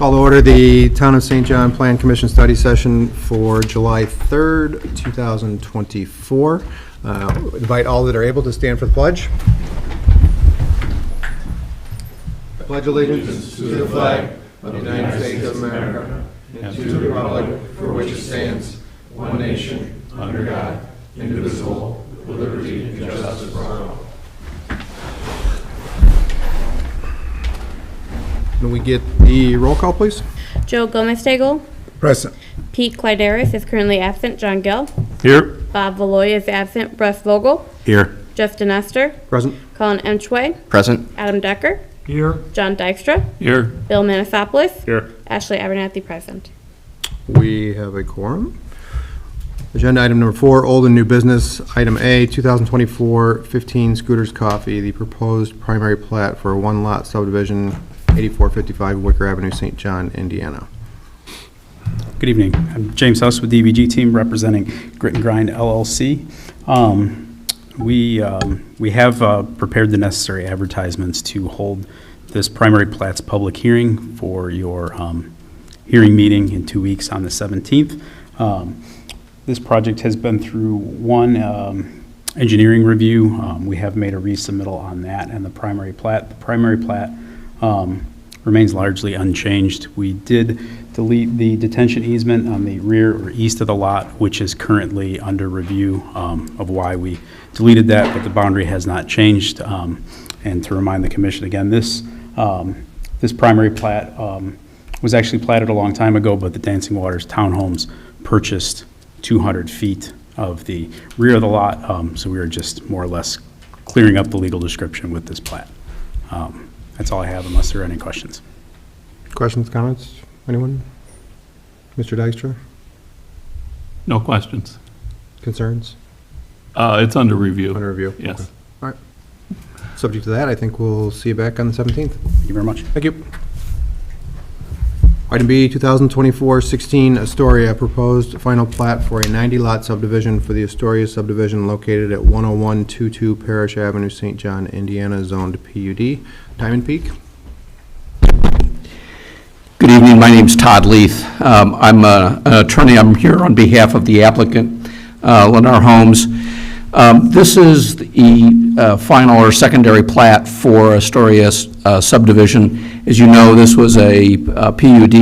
Call to order the Town of St. John Plan Commission study session for July 3rd, 2024. Invite all that are able to stand for the pledge. I pledge allegiance to the flag of the United States of America and to the republic for which it stands, one nation, under God, indivisible, with liberty and justice for all. Can we get the roll call, please? Joe Gomez-Stagel. Present. Pete Clyderis is currently absent. John Gill. Here. Bob Valoy is absent. Russ Vogel. Here. Justin Esther. Present. Colin Emchway. Present. Adam Decker. Here. John Dykstra. Here. Bill Manasopoulos. Here. Ashley Abernathy present. We have a quorum. Agenda item number 4, old and new business. Item A, 2024-15 Scooters Coffee, the proposed primary plat for a one-lot subdivision, 8455 Wicker Avenue, St. John, Indiana. Good evening. I'm James House with DVG team representing Grit and Grind LLC. We have prepared the necessary advertisements to hold this primary plat's public hearing for your hearing meeting in 2 weeks on the 17th. This project has been through one engineering review. We have made a resubmittal on that and the primary plat. The primary plat remains largely unchanged. We did delete the detention easement on the rear or east of the lot, which is currently under review of why we deleted that, but the boundary has not changed. And to remind the commission again, this primary plat was actually platted a long time ago, but the Dancing Waters Townhomes purchased 200 feet of the rear of the lot, so we are just more or less clearing up the legal description with this plat. That's all I have, unless there are any questions. Questions, comments? Anyone? Mr. Dykstra? No questions. Concerns? It's under review. Under review? Yes. Okay. All right. Subject to that, I think we'll see you back on the 17th. Thank you very much. Thank you. Item B, 2024-16 Astoria, proposed final plat for a 90-lot subdivision for the Astoria subdivision located at 10122 Parish Avenue, St. John, Indiana, zoned PUD. Diamond Peak. Good evening. My name's Todd Leith. I'm an attorney. I'm here on behalf of the applicant, Lennar Homes. This is the final or secondary plat for Astoria subdivision. As you know, this was a PUD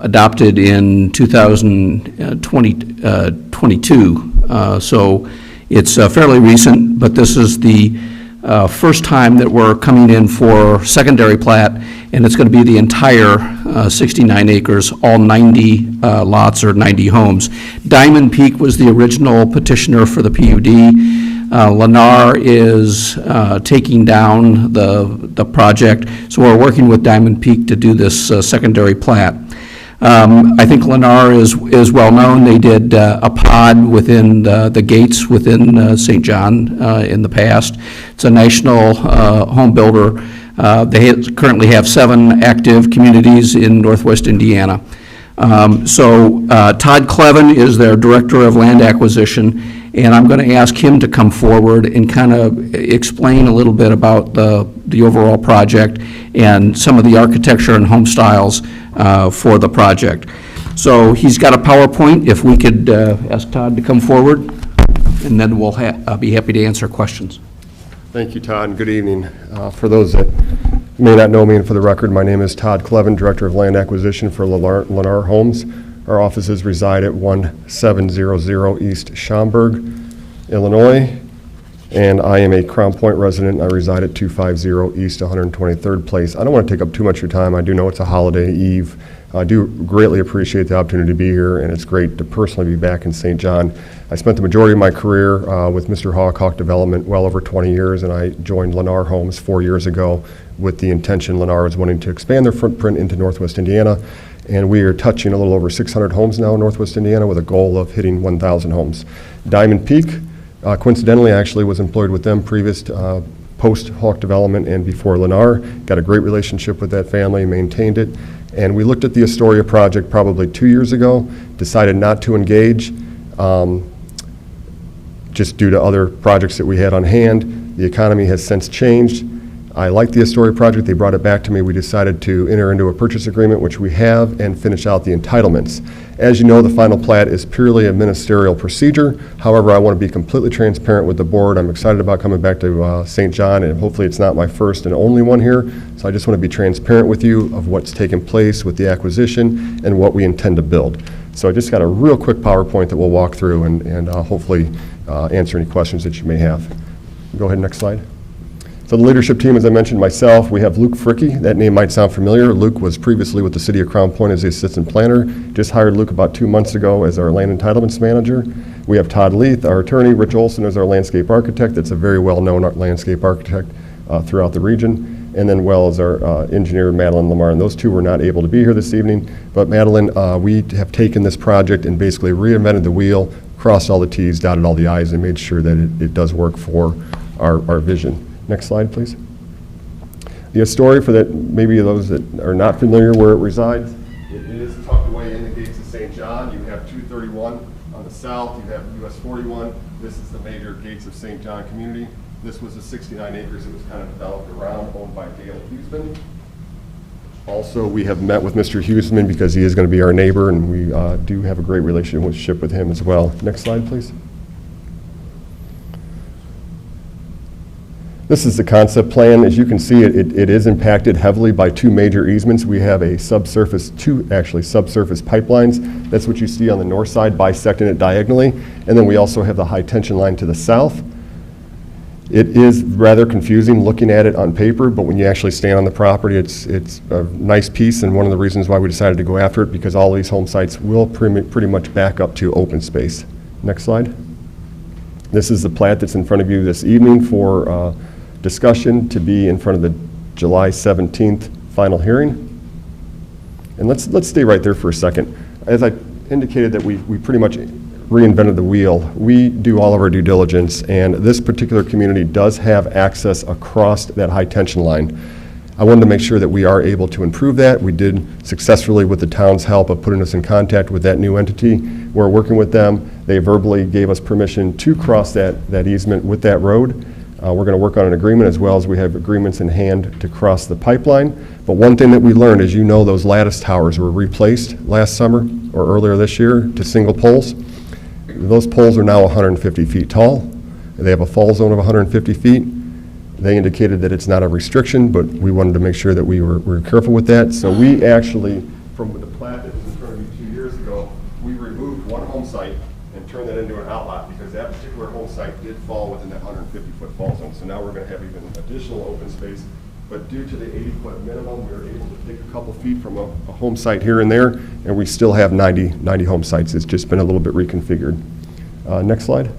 adopted in 2022, so it's fairly recent, but this is the first time that we're coming in for secondary plat, and it's going to be the entire 69 acres, all 90 lots or 90 homes. Diamond Peak was the original petitioner for the PUD. Lennar is taking down the project, so we're working with Diamond Peak to do this secondary plat. I think Lennar is well known. They did a pod within the gates within St. John in the past. It's a national home builder. They currently have 7 active communities in Northwest Indiana. Todd Clevin is their Director of Land Acquisition, and I'm going to ask him to come forward and kind of explain a little bit about the overall project and some of the architecture and home styles for the project. So he's got a PowerPoint. If we could ask Todd to come forward, and then we'll be happy to answer questions. Thank you, Todd, and good evening. For those that may not know me, and for the record, my name is Todd Clevin, Director of Land Acquisition for Lennar Homes. Our offices reside at 1700 East Schaumburg, Illinois, and I am a Crown Point resident. I reside at 250 East 123rd Place. I don't want to take up too much of your time. I do know it's a holiday eve. I do greatly appreciate the opportunity to be here, and it's great to personally be back in St. John. I spent the majority of my career with Mr. Hawk Development, well over 20 years, and I joined Lennar Homes 4 years ago with the intention Lennar was wanting to expand their footprint into Northwest Indiana, and we are touching a little over 600 homes now in Northwest Indiana with a goal of hitting 1,000 homes. Diamond Peak, coincidentally, actually was employed with them previous post-Hawk Development and before Lennar. Got a great relationship with that family, maintained it, and we looked at the Astoria project probably 2 years ago, decided not to engage, just due to other projects that we had on hand. The economy has since changed. I liked the Astoria project. They brought it back to me. We decided to enter into a purchase agreement, which we have, and finish out the entitlements. As you know, the final plat is purely a ministerial procedure. However, I want to be completely transparent with the board. I'm excited about coming back to St. John, and hopefully it's not my first and only one here. So I just want to be transparent with you of what's taken place with the acquisition and what we intend to build. So I just got a real quick PowerPoint that we'll walk through and hopefully answer any questions that you may have. Go ahead, next slide. So the leadership team, as I mentioned, myself, we have Luke Fricke. That name might sound familiar. Luke was previously with the City of Crown Point as the assistant planner. Just hired Luke about 2 months ago as our land entitlements manager. We have Todd Leith, our attorney. Rich Olson is our landscape architect. That's a very well-known landscape architect throughout the region. And then well as our engineer, Madeline Lamar. And those two were not able to be here this evening. But Madeline, we have taken this project and basically reinvented the wheel, crossed all the T's, dotted all the I's, and made sure that it does work for our vision. Next slide, please. The Astoria, for that, maybe those that are not familiar where it resides, it is tucked away in the gates of St. John. You have 231 on the south, you have US 41. This is the major gates of St. John community. This was the 69 acres that was kind of developed around, owned by Dale Huseman. Also, we have met with Mr. Huseman because he is going to be our neighbor, and we do have a great relationship with him as well. Next slide, please. This is the concept plan. As you can see, it is impacted heavily by two major easements. We have two subsurface pipelines. That's what you see on the north side, bisecting it diagonally. And then we also have the high tension line to the south. It is rather confusing looking at it on paper, but when you actually stand on the property, it's a nice piece, and one of the reasons why we decided to go after it, because all these home sites will pretty much back up to open space. Next slide. This is the plat that's in front of you this evening for discussion to be in front of the July 17th final hearing. And let's stay right there for a second. As I indicated that we pretty much reinvented the wheel, we do all of our due diligence, and this particular community does have access across that high tension line. I wanted to make sure that we are able to improve that. We did successfully, with the town's help of putting us in contact with that new entity. We're working with them. They verbally gave us permission to cross that easement with that road. We're going to work on an agreement, as well as we have agreements in hand to cross the pipeline. But one thing that we learned, as you know, those lattice towers were replaced last summer or earlier this year to single poles. Those poles are now 150 feet tall. They have a fall zone of 150 feet. They indicated that it's not a restriction, but we wanted to make sure that we were careful with that. So we actually, from the plat that was in front of you 2 years ago, we removed one home site and turned that into an outlot, because that particular home site did fall within that 150-foot fall zone. So now we're going to have even additional open space. But due to the 80-foot minimum, we were able to take a couple feet from a home site here and there, and we still have 90 home sites. It's just been a little bit reconfigured. Next slide.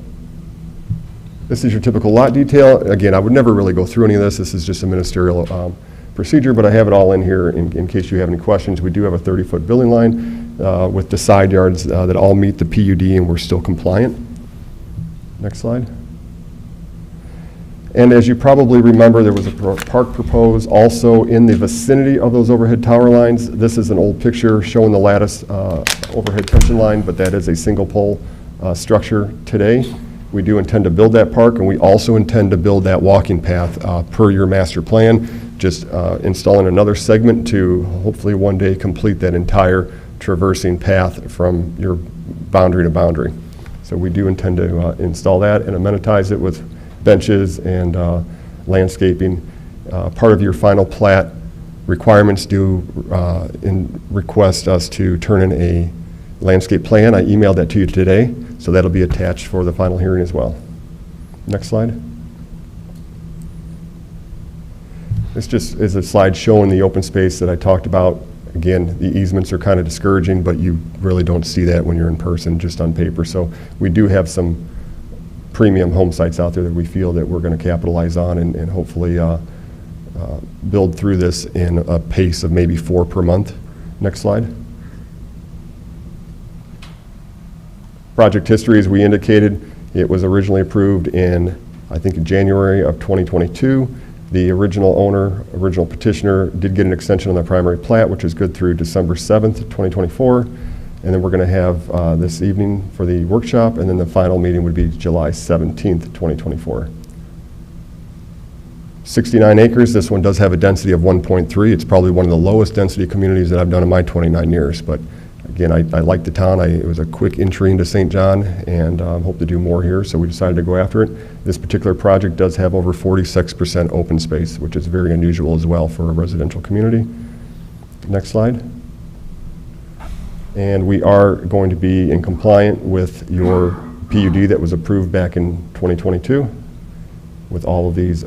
This is your typical lot detail. Again, I would never really go through any of this. This is just a ministerial procedure, but I have it all in here in case you have any questions. We do have a 30-foot building line with the side yards that all meet the PUD, and we're still compliant. Next slide. And as you probably remember, there was a park proposed also in the vicinity of those overhead tower lines. This is an old picture showing the lattice overhead tension line, but that is a single pole structure today. We do intend to build that park, and we also intend to build that walking path per your master plan, just installing another segment to hopefully one day complete that entire traversing path from your boundary to boundary. So we do intend to install that and amenitize it with benches and landscaping. Part of your final plat requirements do request us to turn in a landscape plan. I emailed that to you today, so that'll be attached for the final hearing as well. Next slide. This just is a slide showing the open space that I talked about. Again, the easements are kind of discouraging, but you really don't see that when you're in person, just on paper. So we do have some premium home sites out there that we feel that we're going to capitalize on and hopefully build through this in a pace of maybe 4 per month. Next slide. Project history, as we indicated, it was originally approved in, I think, in January of 2022. The original owner, original petitioner, did get an extension on the primary plat, which is good through December 7th, 2024. And then we're going to have this evening for the workshop, and then the final meeting would be July 17th, 2024. 69 acres. This one does have a density of 1.3. It's probably one of the lowest density communities that I've done in my 29 years. But again, I like the town. It was a quick entry into St. John, and hope to do more here, so we decided to go after it. This particular project does have over 46% open space, which is very unusual as well for a residential community. Next slide. And we are going to be in compliant with your PUD that was approved back in 2022 with all of these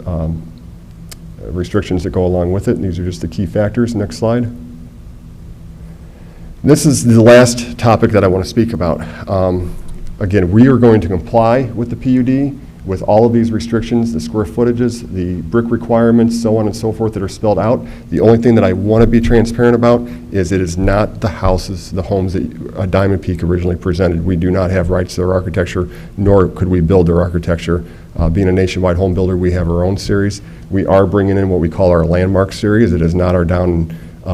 restrictions that go along with it. And these are just the key factors. Next slide. This is the last topic that I want to speak about. Again, we are going to comply with the PUD, with all of these restrictions, the square footages, the brick requirements, so on and so forth that are spelled out. The only thing that I want to be transparent about is it is not the houses, the homes that Diamond Peak originally presented. We do not have rights to their architecture, nor could we build their architecture. Being a nationwide home builder, we have our own series. We are bringing in what we call our landmark series. It is not our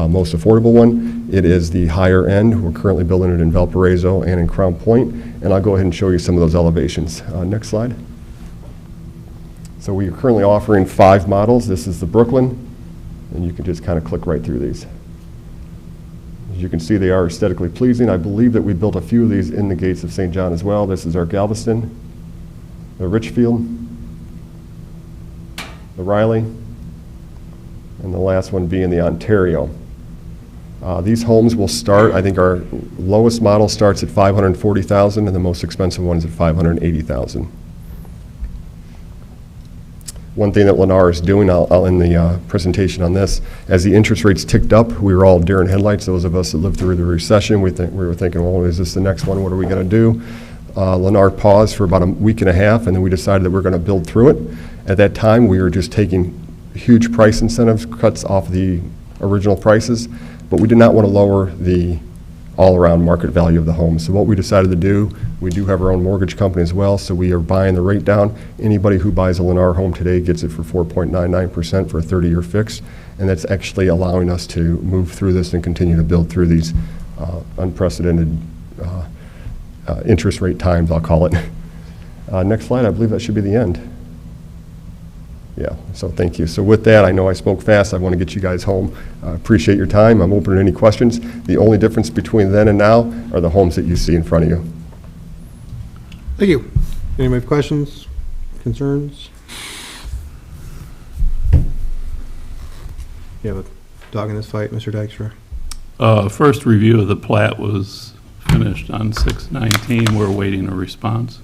most affordable one. It is the higher end. We're currently building it in Valparaiso and in Crown Point, and I'll go ahead and show you some of those elevations. Next slide. So we are currently offering 5 models. This is the Brooklyn, and you can just kind of click right through these. As you can see, they are aesthetically pleasing. I believe that we built a few of these in the gates of St. John as well. This is our Galveston, the Richfield, the Riley, and the last one being the Ontario. These homes will start, I think our lowest model starts at $540,000 and the most expensive one is at $580,000. One thing that Lennar is doing, I'll end the presentation on this, as the interest rates ticked up, we were all deer in headlights. Those of us that lived through the recession, we were thinking, well, is this the next one? What are we going to do? Lennar paused for about a week and a half, and then we decided that we're going to build through it. At that time, we were just taking huge price incentives, cuts off the original prices, but we did not want to lower the all-around market value of the home. So what we decided to do, we do have our own mortgage company as well, so we are buying the rate down. Anybody who buys a Lennar home today gets it for 4.99% for a 30-year fix, and that's actually allowing us to move through this and continue to build through these unprecedented interest rate times, I'll call it. Next slide, I believe that should be the end. Yeah, so thank you. So with that, I know I spoke fast. I want to get you guys home. Appreciate your time. I'm open to any questions. The only difference between then and now are the homes that you see in front of you. Thank you. Anybody have questions, concerns? You have a dog in this fight, Mr. Dykstra? First review of the plat was finished on 6/19. We're awaiting a response.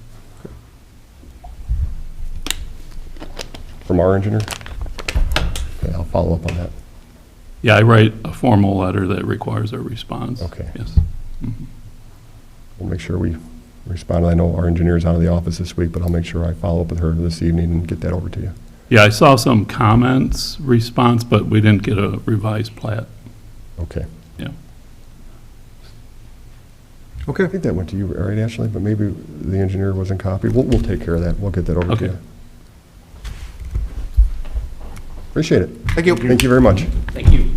From our engineer? Okay, I'll follow up on that. Yeah, I write a formal letter that requires a response. Okay. Yes. We'll make sure we respond. I know our engineer's out of the office this week, but I'll make sure I follow up with her this evening and get that over to you. Yeah, I saw some comments response, but we didn't get a revised plat. Okay. Yeah. Okay. I think that went to you, right, Ashley? But maybe the engineer wasn't copied. We'll take care of that. We'll get that over to Okay. you. Appreciate it. Thank you. Thank you very much. Thank you.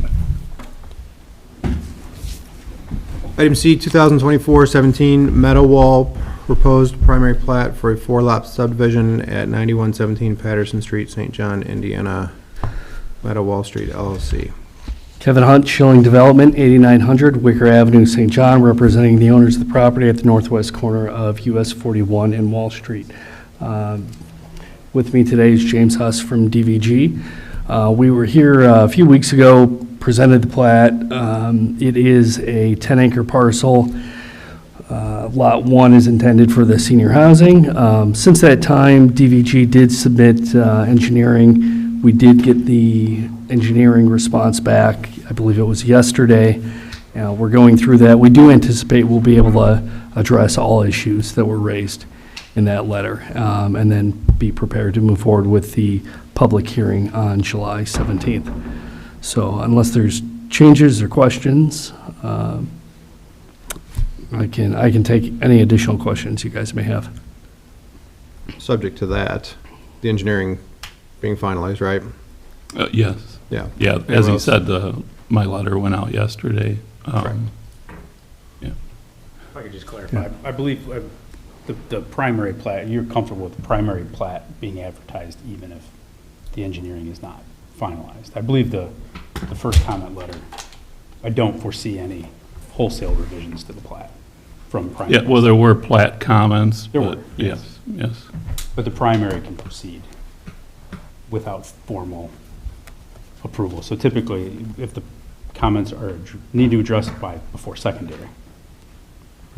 Item C, 2024-17 Meadow Wall, proposed primary plat for a 4-lot subdivision at 9117 Patterson Street, St. John, Indiana. Meadow Wall Street LLC. Kevin Hunt, Schilling Development, 8900 Wicker Avenue, St. John, representing the owners of the property at the northwest corner of US 41 and Wall Street. With me today is James Huss from DVG. We were here a few weeks ago, presented the plat. It is a 10-acre parcel. Lot 1 is intended for the senior housing. Since that time, DVG did submit engineering. We did get the engineering response back. I believe it was yesterday. We're going through that. We do anticipate we'll be able to address all issues that were raised in that letter, and then be prepared to move forward with the public hearing on July 17th. So unless there's changes or questions, I can take any additional questions you guys may have. Subject to that, the engineering being finalized, right? Yes. Yeah. Yeah, as he said, my letter went out yesterday. Correct. If I could just clarify, I believe the primary plat, you're comfortable with the primary plat being advertised even if the engineering is not finalized. I believe the first comment letter, I don't foresee any wholesale revisions to the plat from primary. Yeah, well, there were plat comments, There but were, yes, yes. But the primary can proceed without formal approval. So typically, if the comments need to address before secondary,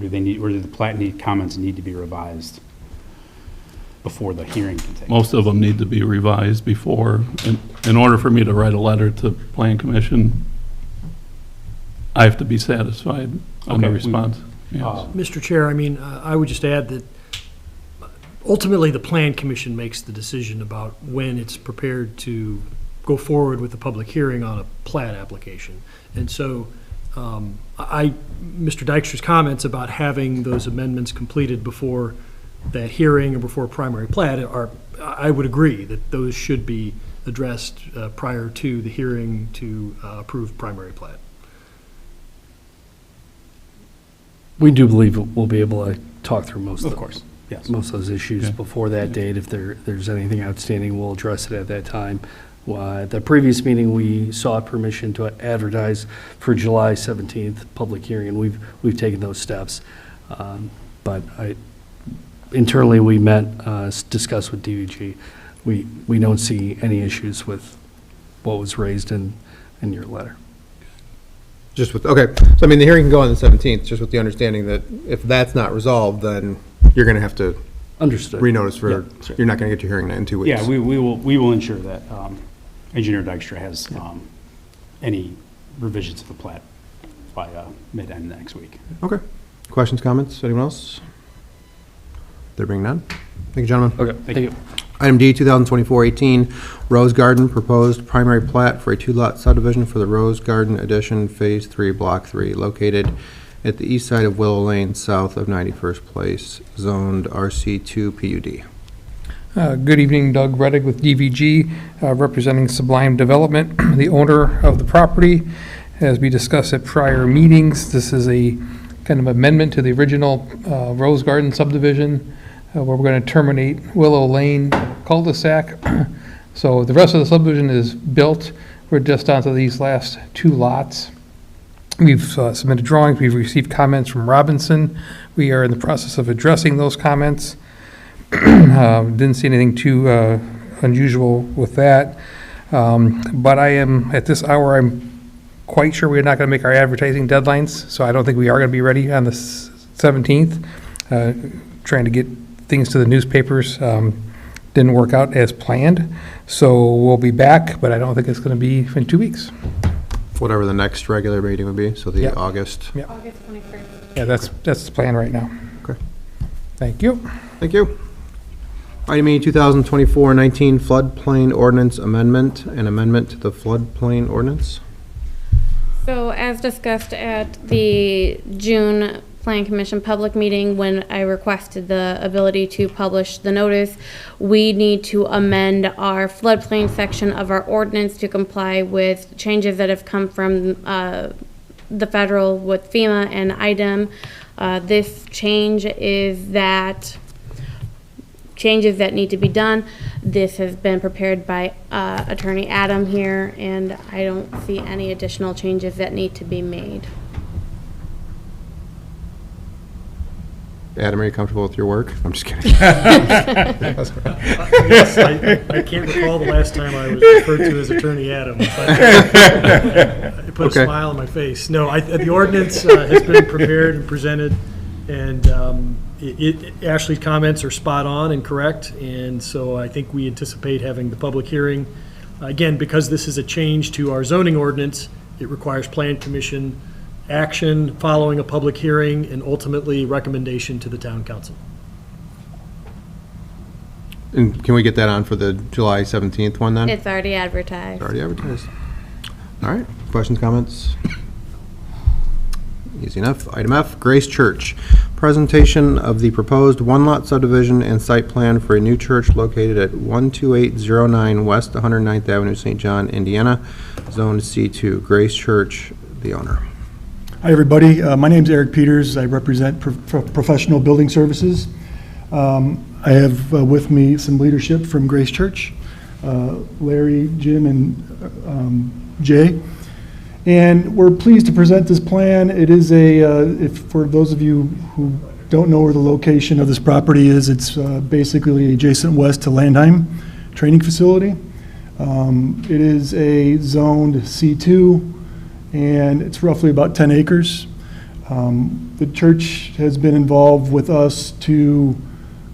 or do the plat comments need to be revised before the hearing can take? Most of them need to be revised before, in order for me to write a letter to Plan Commission, I have to be satisfied on the Okay, response. Yes. Mr. Chair, I mean, I would just add that ultimately, the Plan Commission makes the decision about when it's prepared to go forward with the public hearing on a plat application. And so, Mr. Dykstra's comments about having those amendments completed before that hearing or before primary plat I would agree that those should be addressed prior to the hearing to approve primary plat. We do believe we'll be able to talk through most Of of course, yes. most of those issues Okay. before that date. If there's anything outstanding, we'll address it at that time. At the previous meeting, we sought permission to advertise for July 17th public hearing, and we've taken those steps. But internally, we met, discussed with DVG. We don't see any issues with what was raised in your letter. Just with, okay, so I mean, the hearing can go on the 17th, just with the understanding that if that's not resolved, then you're going to have to Understood. renotice for, Yeah. you're not going to get your hearing in 2 weeks. Yeah, we will ensure that Engineer Dykstra has any revisions to the plat by mid-end next week. Okay. Questions, comments, anyone else? There being none? Thank you, gentlemen. Okay, thank you. Item D, 2024-18, Rose Garden, proposed primary plat for a two-lot subdivision for the Rose Garden Addition Phase 3, Block 3, located at the east side of Willow Lane, south of 91st Place, zoned RC2 PUD. Good evening, Doug Reddick with DVG, representing Sublime Development, the owner of the property. As we discussed at prior meetings, this is a kind of amendment to the original Rose Garden subdivision, where we're going to terminate Willow Lane cul-de-sac. So the rest of the subdivision is built. We're just onto these last two lots. We've submitted drawings. We've received comments from Robinson. We are in the process of addressing those comments. Didn't see anything too unusual with that. But I am, at this hour, I'm quite sure we're not going to make our advertising deadlines, so I don't think we are going to be ready on the 17th. Trying to get things to the newspapers didn't work out as planned. So we'll be back, but I don't think it's going to be in 2 weeks. Whatever the next regular meeting would be, so the Yep. August. August 21st. Yeah, that's the plan right now. Okay. Thank you. Thank you. Item E, 2024-19 floodplain ordinance amendment, an amendment to the floodplain ordinance. So as discussed at the June Plan Commission public meeting, when I requested the ability to publish the notice, we need to amend our floodplain section of our ordinance to comply with changes that have come from the federal with FEMA and IDEM. This change is that changes that need to be done. This has been prepared by Attorney Adam here, and I don't see any additional changes that need to be made. Adam, are you comfortable with your work? I'm just kidding. Yes, I can't recall the last time I was referred to as Attorney Adam. But it put Okay. a smile on my face. No, the ordinance has been prepared and presented, and Ashley's comments are spot on and correct, and so I think we anticipate having the public hearing. Again, because this is a change to our zoning ordinance, it requires Plan Commission action following a public hearing and ultimately recommendation to the town council. And can we get that on for the July 17th one then? It's already advertised. Already advertised. All right, questions, comments? Easy enough. Item F, Grace Church. Presentation of the proposed one-lot subdivision and site plan for a new church located at 12809 West 109th Avenue, St. John, Indiana, Zone C2. Grace Church, the owner. Hi, everybody. My name's Eric Peters. I represent Professional Building Services. I have with me some leadership from Grace Church. Larry, Jim, and Jay. And we're pleased to present this plan. It is for those of you who don't know where the location of this property is, it's basically adjacent west to Landheim Training Facility. It is a zoned C2, and it's roughly about 10 acres. The church has been involved with us to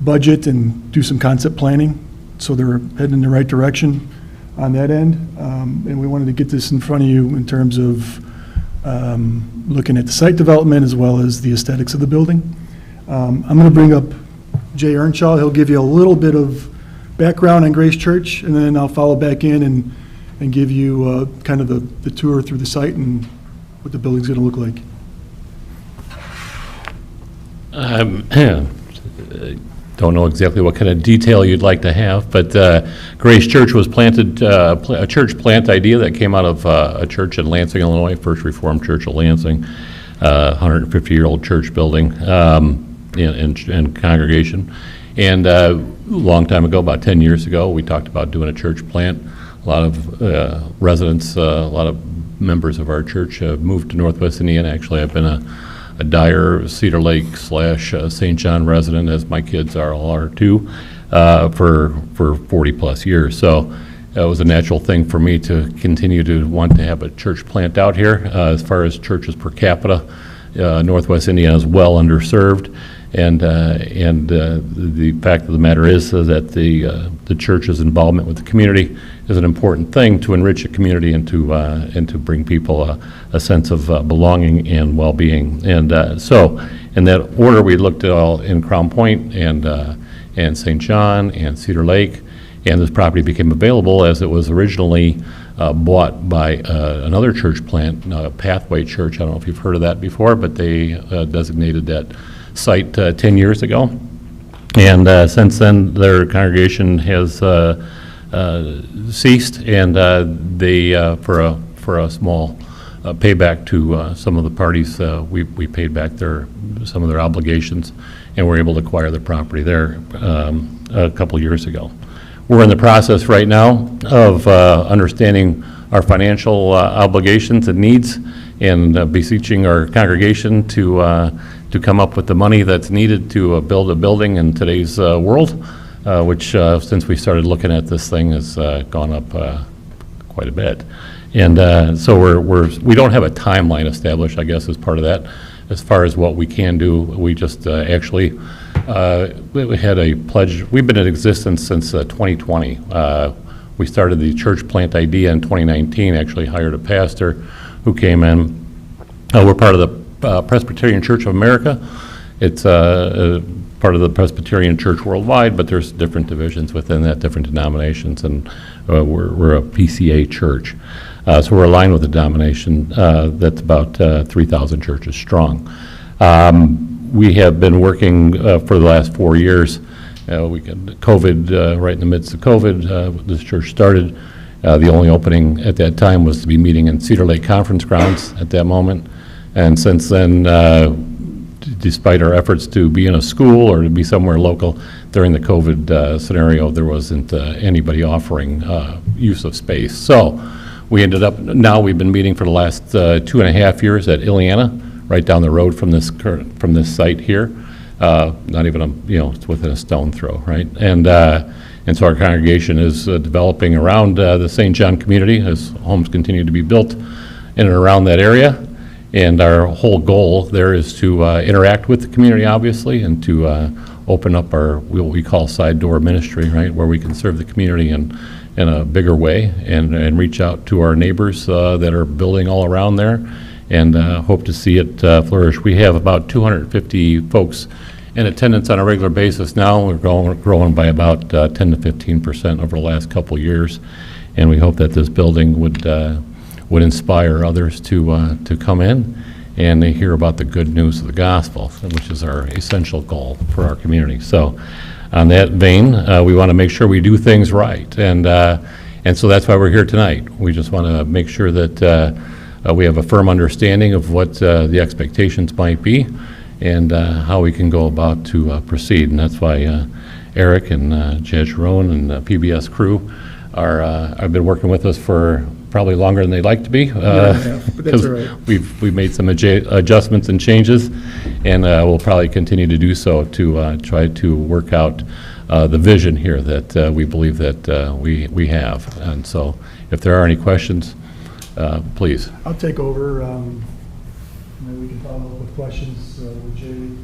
budget and do some concept planning, so they're heading in the right direction on that end. And we wanted to get this in front of you in terms of looking at the site development as well as the aesthetics of the building. I'm going to bring up Jay Earnshaw. He'll give you a little bit of background on Grace Church, and then I'll follow back in and give you kind of the tour through the site and what the building's going to look like. Don't know exactly what kind of detail you'd like to have, but Grace Church was planted, a church plant idea that came out of a church in Lansing, Illinois, First Reformed Church of Lansing, 150-year-old church building and congregation. And a long time ago, about 10 years ago, we talked about doing a church plant. A lot of residents, a lot of members of our church have moved to Northwest Indiana. Actually, I've been a Dyer, Cedar Lake / St. John resident, as my kids all are too, for 40-plus years. So it was a natural thing for me to continue to want to have a church plant out here. As far as churches per capita, Northwest Indiana is well underserved. And the fact of the matter is that the church's involvement with the community is an important thing to enrich a community and to bring people a sense of belonging and well-being. And so, in that order, we looked at all in Crown Point and St. John and Cedar Lake, and this property became available as it was originally bought by another church plant, Pathway Church. I don't know if you've heard of that before, but they designated that site 10 years ago, and since then their congregation has ceased, and they for a small payback to some of the parties, we paid back some of their obligations, and were able to acquire the property there a couple years ago. We're in the process right now of understanding our financial obligations and needs, and beseeching our congregation to come up with the money that's needed to build a building in today's world, which since we started looking at this thing has gone up quite a bit. And so we don't have a timeline established, I guess, as part of that. As far as what we can do, we just actually we had a pledge. We've been in existence since 2020. We started the church plant idea in 2019, actually hired a pastor who came in. We're part of the Presbyterian Church of America. It's part of the Presbyterian Church worldwide, but there's different divisions within that, different denominations, and we're a PCA church. So we're aligned with a denomination that's about 3,000 churches strong. We have been working for the last 4 years. We got COVID, right in the midst of COVID, this church started. The only opening at that time was to be meeting in Cedar Lake Conference Grounds at that moment. And since then, despite our efforts to be in a school or to be somewhere local, during the COVID scenario, there wasn't anybody offering use of space. So we ended up, now we've been meeting for the last 2.5 years at Ileana, right down the road from this site here. Not even it's within a stone throw, right? And so our congregation is developing around the St. John community as homes continue to be built in and around that area. And our whole goal there is to interact with the community, obviously, and to open up our, what we call side door ministry, right, where we can serve the community in a bigger way and reach out to our neighbors that are building all around there, and hope to see it flourish. We have about 250 folks in attendance on a regular basis now. We're growing by about 10 to 15% over the last couple of years, and we hope that this building would inspire others to come in and they hear about the good news of the gospel, which is our essential goal for our community. So on that vein, we want to make sure we do things right, and so that's why we're here tonight. We just want to make sure that we have a firm understanding of what the expectations might be and how we can go about to proceed. And that's why Eric and Judge Roan and the PBS crew have been working with us for probably longer than they'd like to be. But that's all right. We've made some adjustments and changes, and we'll probably continue to do so to try to work out the vision here that we believe that we have. And so if there are any questions, please. I'll take over. Maybe we can follow up with questions with Jay, if you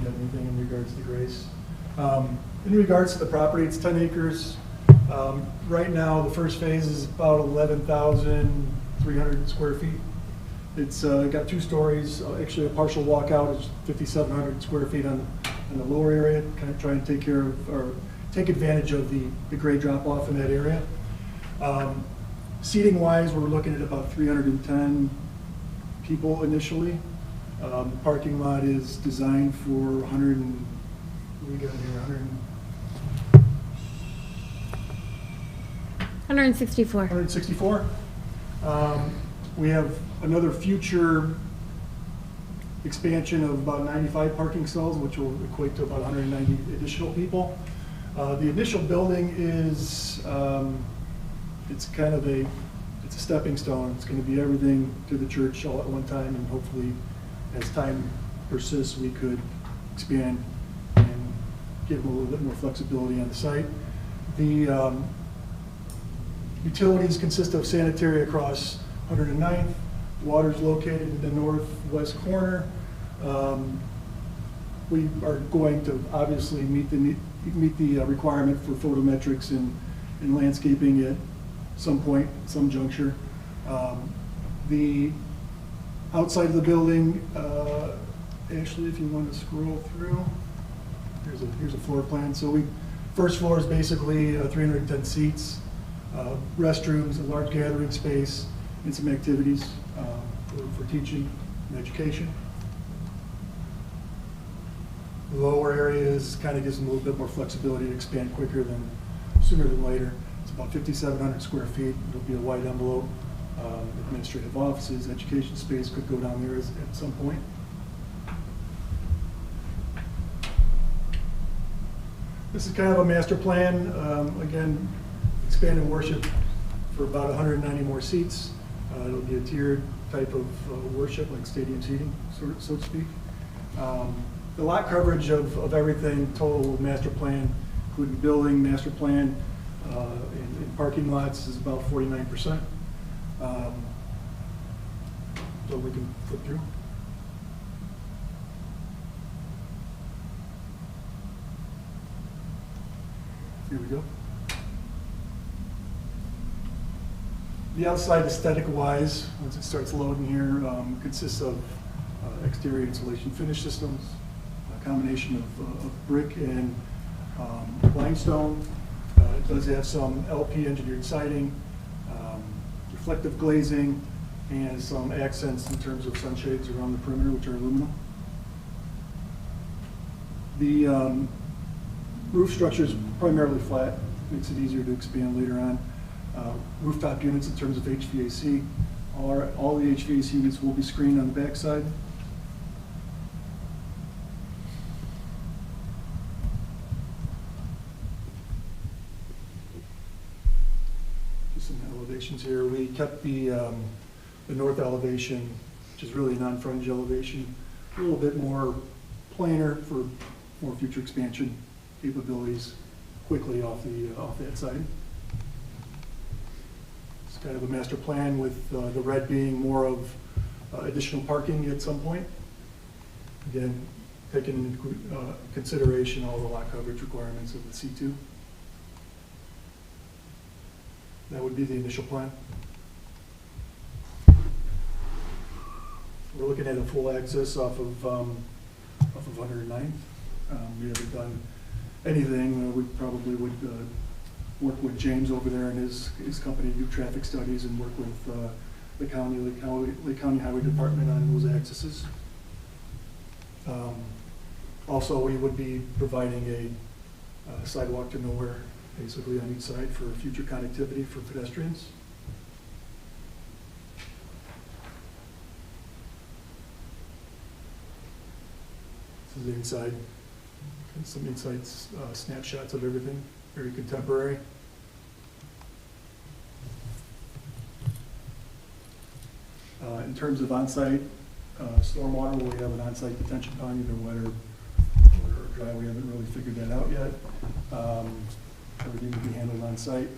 have anything in regards to Grace. In regards to the property, it's 10 acres. Right now, the first phase is about 11,300 square feet. It's got 2 stories. Actually, a partial walkout is 5,700 square feet on the lower area, kind of trying to take care of, or take advantage of the grade drop off in that area. Seating wise, we're looking at about 310 people initially. The parking lot is designed for 100 and, what do we got here, 164. 164. We have another future expansion of about 95 parking stalls, which will equate to about 190 additional people. The initial building is, it's kind of a stepping stone. It's going to be everything to the church all at one time, and hopefully, as time persists, we could expand and give them a little bit more flexibility on the site. The utilities consist of sanitary across 109th. Water's located in the northwest corner. We are going to obviously meet the requirement for photometrics and landscaping at some point, some juncture. The outside of the building, actually, if you want to scroll through, here's a floor plan. So first floor is basically 310 seats, restrooms, a large gathering space, and some activities for teaching and education. The lower areas kind of gives them a little bit more flexibility to expand quicker sooner than later. It's about 5,700 square feet. It'll be a wide envelope. Administrative offices, education space could go down there at some point. This is kind of a master plan. Again, expanded worship for about 190 more seats. It'll be a tiered type of worship, like stadium seating, so to speak. The lot coverage of everything, total master plan, including building, master plan, and parking lots, is about 49%. So we can flip through. Here we go. The outside aesthetic-wise, once it starts loading here, consists of exterior insulation finish systems, a combination of brick and limestone. It does have some LP engineered siding, reflective glazing, and some accents in terms of sunshades around the perimeter, which are aluminum. The roof structure is primarily flat, makes it easier to expand later on. Rooftop units in terms of HVAC, all the HVAC units will be screened on the backside. Just some elevations here. We kept the north elevation, which is really a non-frontage elevation, a little bit more planar for more future expansion capabilities quickly off that side. It's kind of a master plan with the red being more of additional parking at some point. Again, taking into consideration all the lot coverage requirements of the C2. That would be the initial plan. We're looking at a full access off of 109th. We haven't done anything. We probably would work with James over there and his company, do traffic studies, and work with the Lake County Highway Department on those accesses. Also, we would be providing a sidewalk to nowhere, basically on each side, for future connectivity for pedestrians. This is the inside, some inside snapshots of everything, very contemporary. In terms of on-site stormwater, we have an on-site detention pond, either wet or dry. We haven't really figured that out yet. Everything will be handled on-site,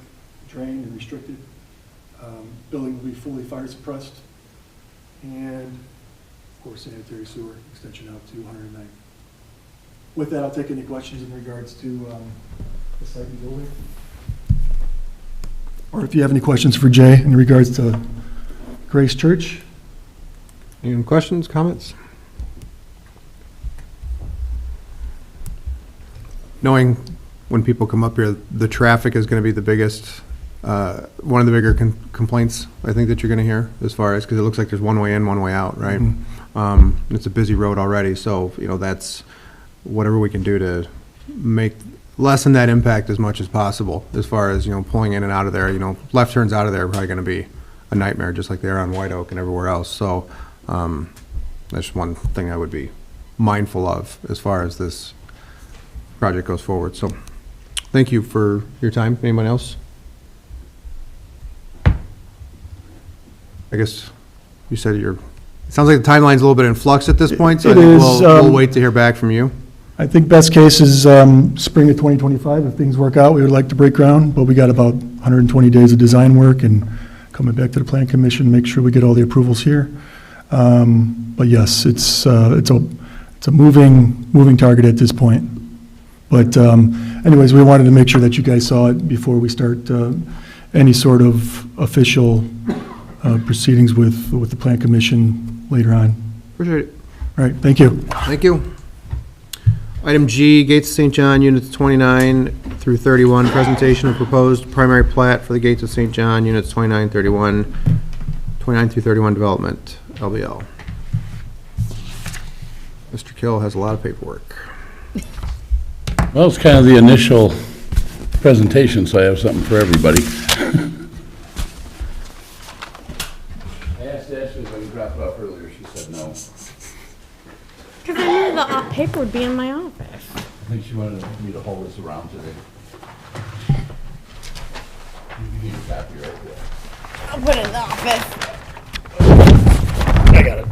drained and restricted. Building will be fully fire suppressed. And, of course, sanitary sewer extension out to 109. With that, I'll take any questions in regards to the site and building. Or if you have any questions for Jay in regards to Grace Church. Any questions, comments? Knowing when people come up here, the traffic is going to be the biggest, one of the bigger complaints I think that you're going to hear as far as, because it looks like there's one way in, one way out, right? It's a busy road already, so, that's whatever we can do to lessen that impact as much as possible as far as, pulling in and out of there. Left turns out of there are probably going to be a nightmare, just like they are on White Oak and everywhere else. So that's one thing I would be mindful of as far as this project goes forward. So thank you for your time. Anyone else? I guess you said it sounds like the timeline's a little bit in flux at this point, so I think we'll wait to hear back from you. I think best case is spring of 2025. If things work out, we would like to break ground, but we got about 120 days of design work and coming back to the Plan Commission, make sure we get all the approvals here. But yes, it's a moving target at this point. But anyways, we wanted to make sure that you guys saw it before we start any sort of official proceedings with the Plan Commission later on. Appreciate it. All right, thank you. Thank you. Item G, Gates of St. John, Units 29 through 31, presentation of proposed primary plat for the Gates of St. John, Units 29 through 31 development, LBL. Mr. Kill has a lot of paperwork. Well, it's kind of the initial presentation, so I have something for everybody. I asked Ashley if I could drop it off earlier. She said no. Because I knew the paper would be in my office. I think she wanted me to hold this around today. You need a copy right there. I'll put it in the office. I got it.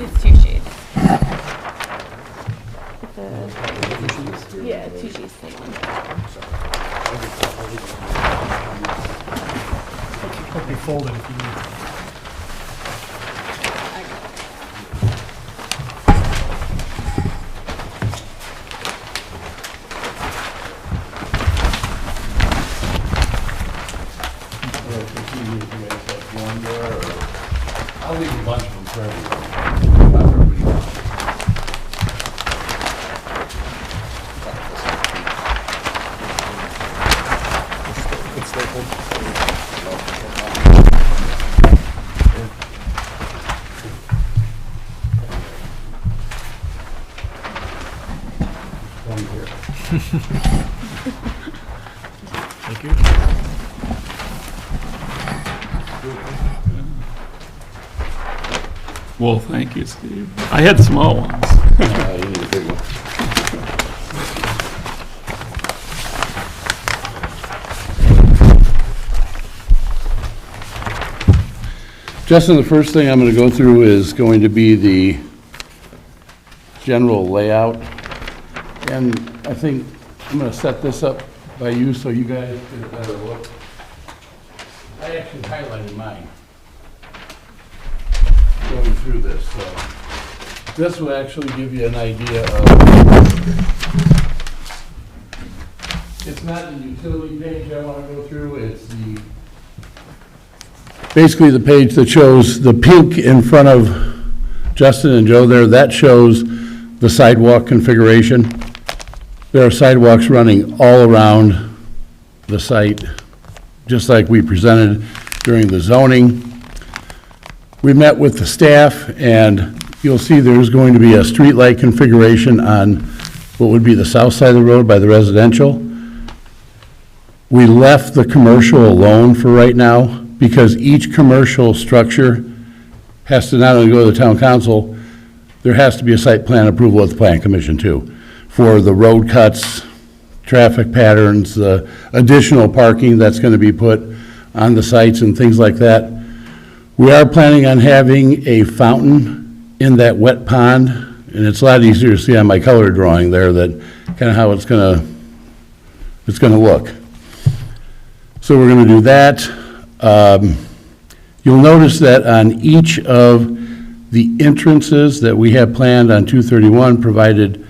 It's 2 sheets. Yeah, 2 sheets. Hope you fold it if you need. I'll leave a bunch of them for everybody. Thank you. Well, thank you, Steve. I had small ones. You need a big one. Justin, the first thing I'm going to go through is going to be the general layout. And I think I'm going to set this up by you so you guys get a better look. I actually highlighted mine going through this, so this will actually give you an idea of, it's not the utility page I want to go through, it's basically the page that shows the pink in front of Justin and Joe there, that shows the sidewalk configuration. There are sidewalks running all around the site, just like we presented during the zoning. We met with the staff, and you'll see there's going to be a streetlight configuration on what would be the south side of the road by the residential. We left the commercial alone for right now, because each commercial structure has to not only go to the town council, there has to be a site plan approval at the Plan Commission too, for the road cuts, traffic patterns, the additional parking that's going to be put on the sites and things like that. We are planning on having a fountain in that wet pond, and it's a lot easier to see on my color drawing there that kind of how it's gonna look. So we're gonna do that. You'll notice that on each of the entrances that we have planned on 231, provided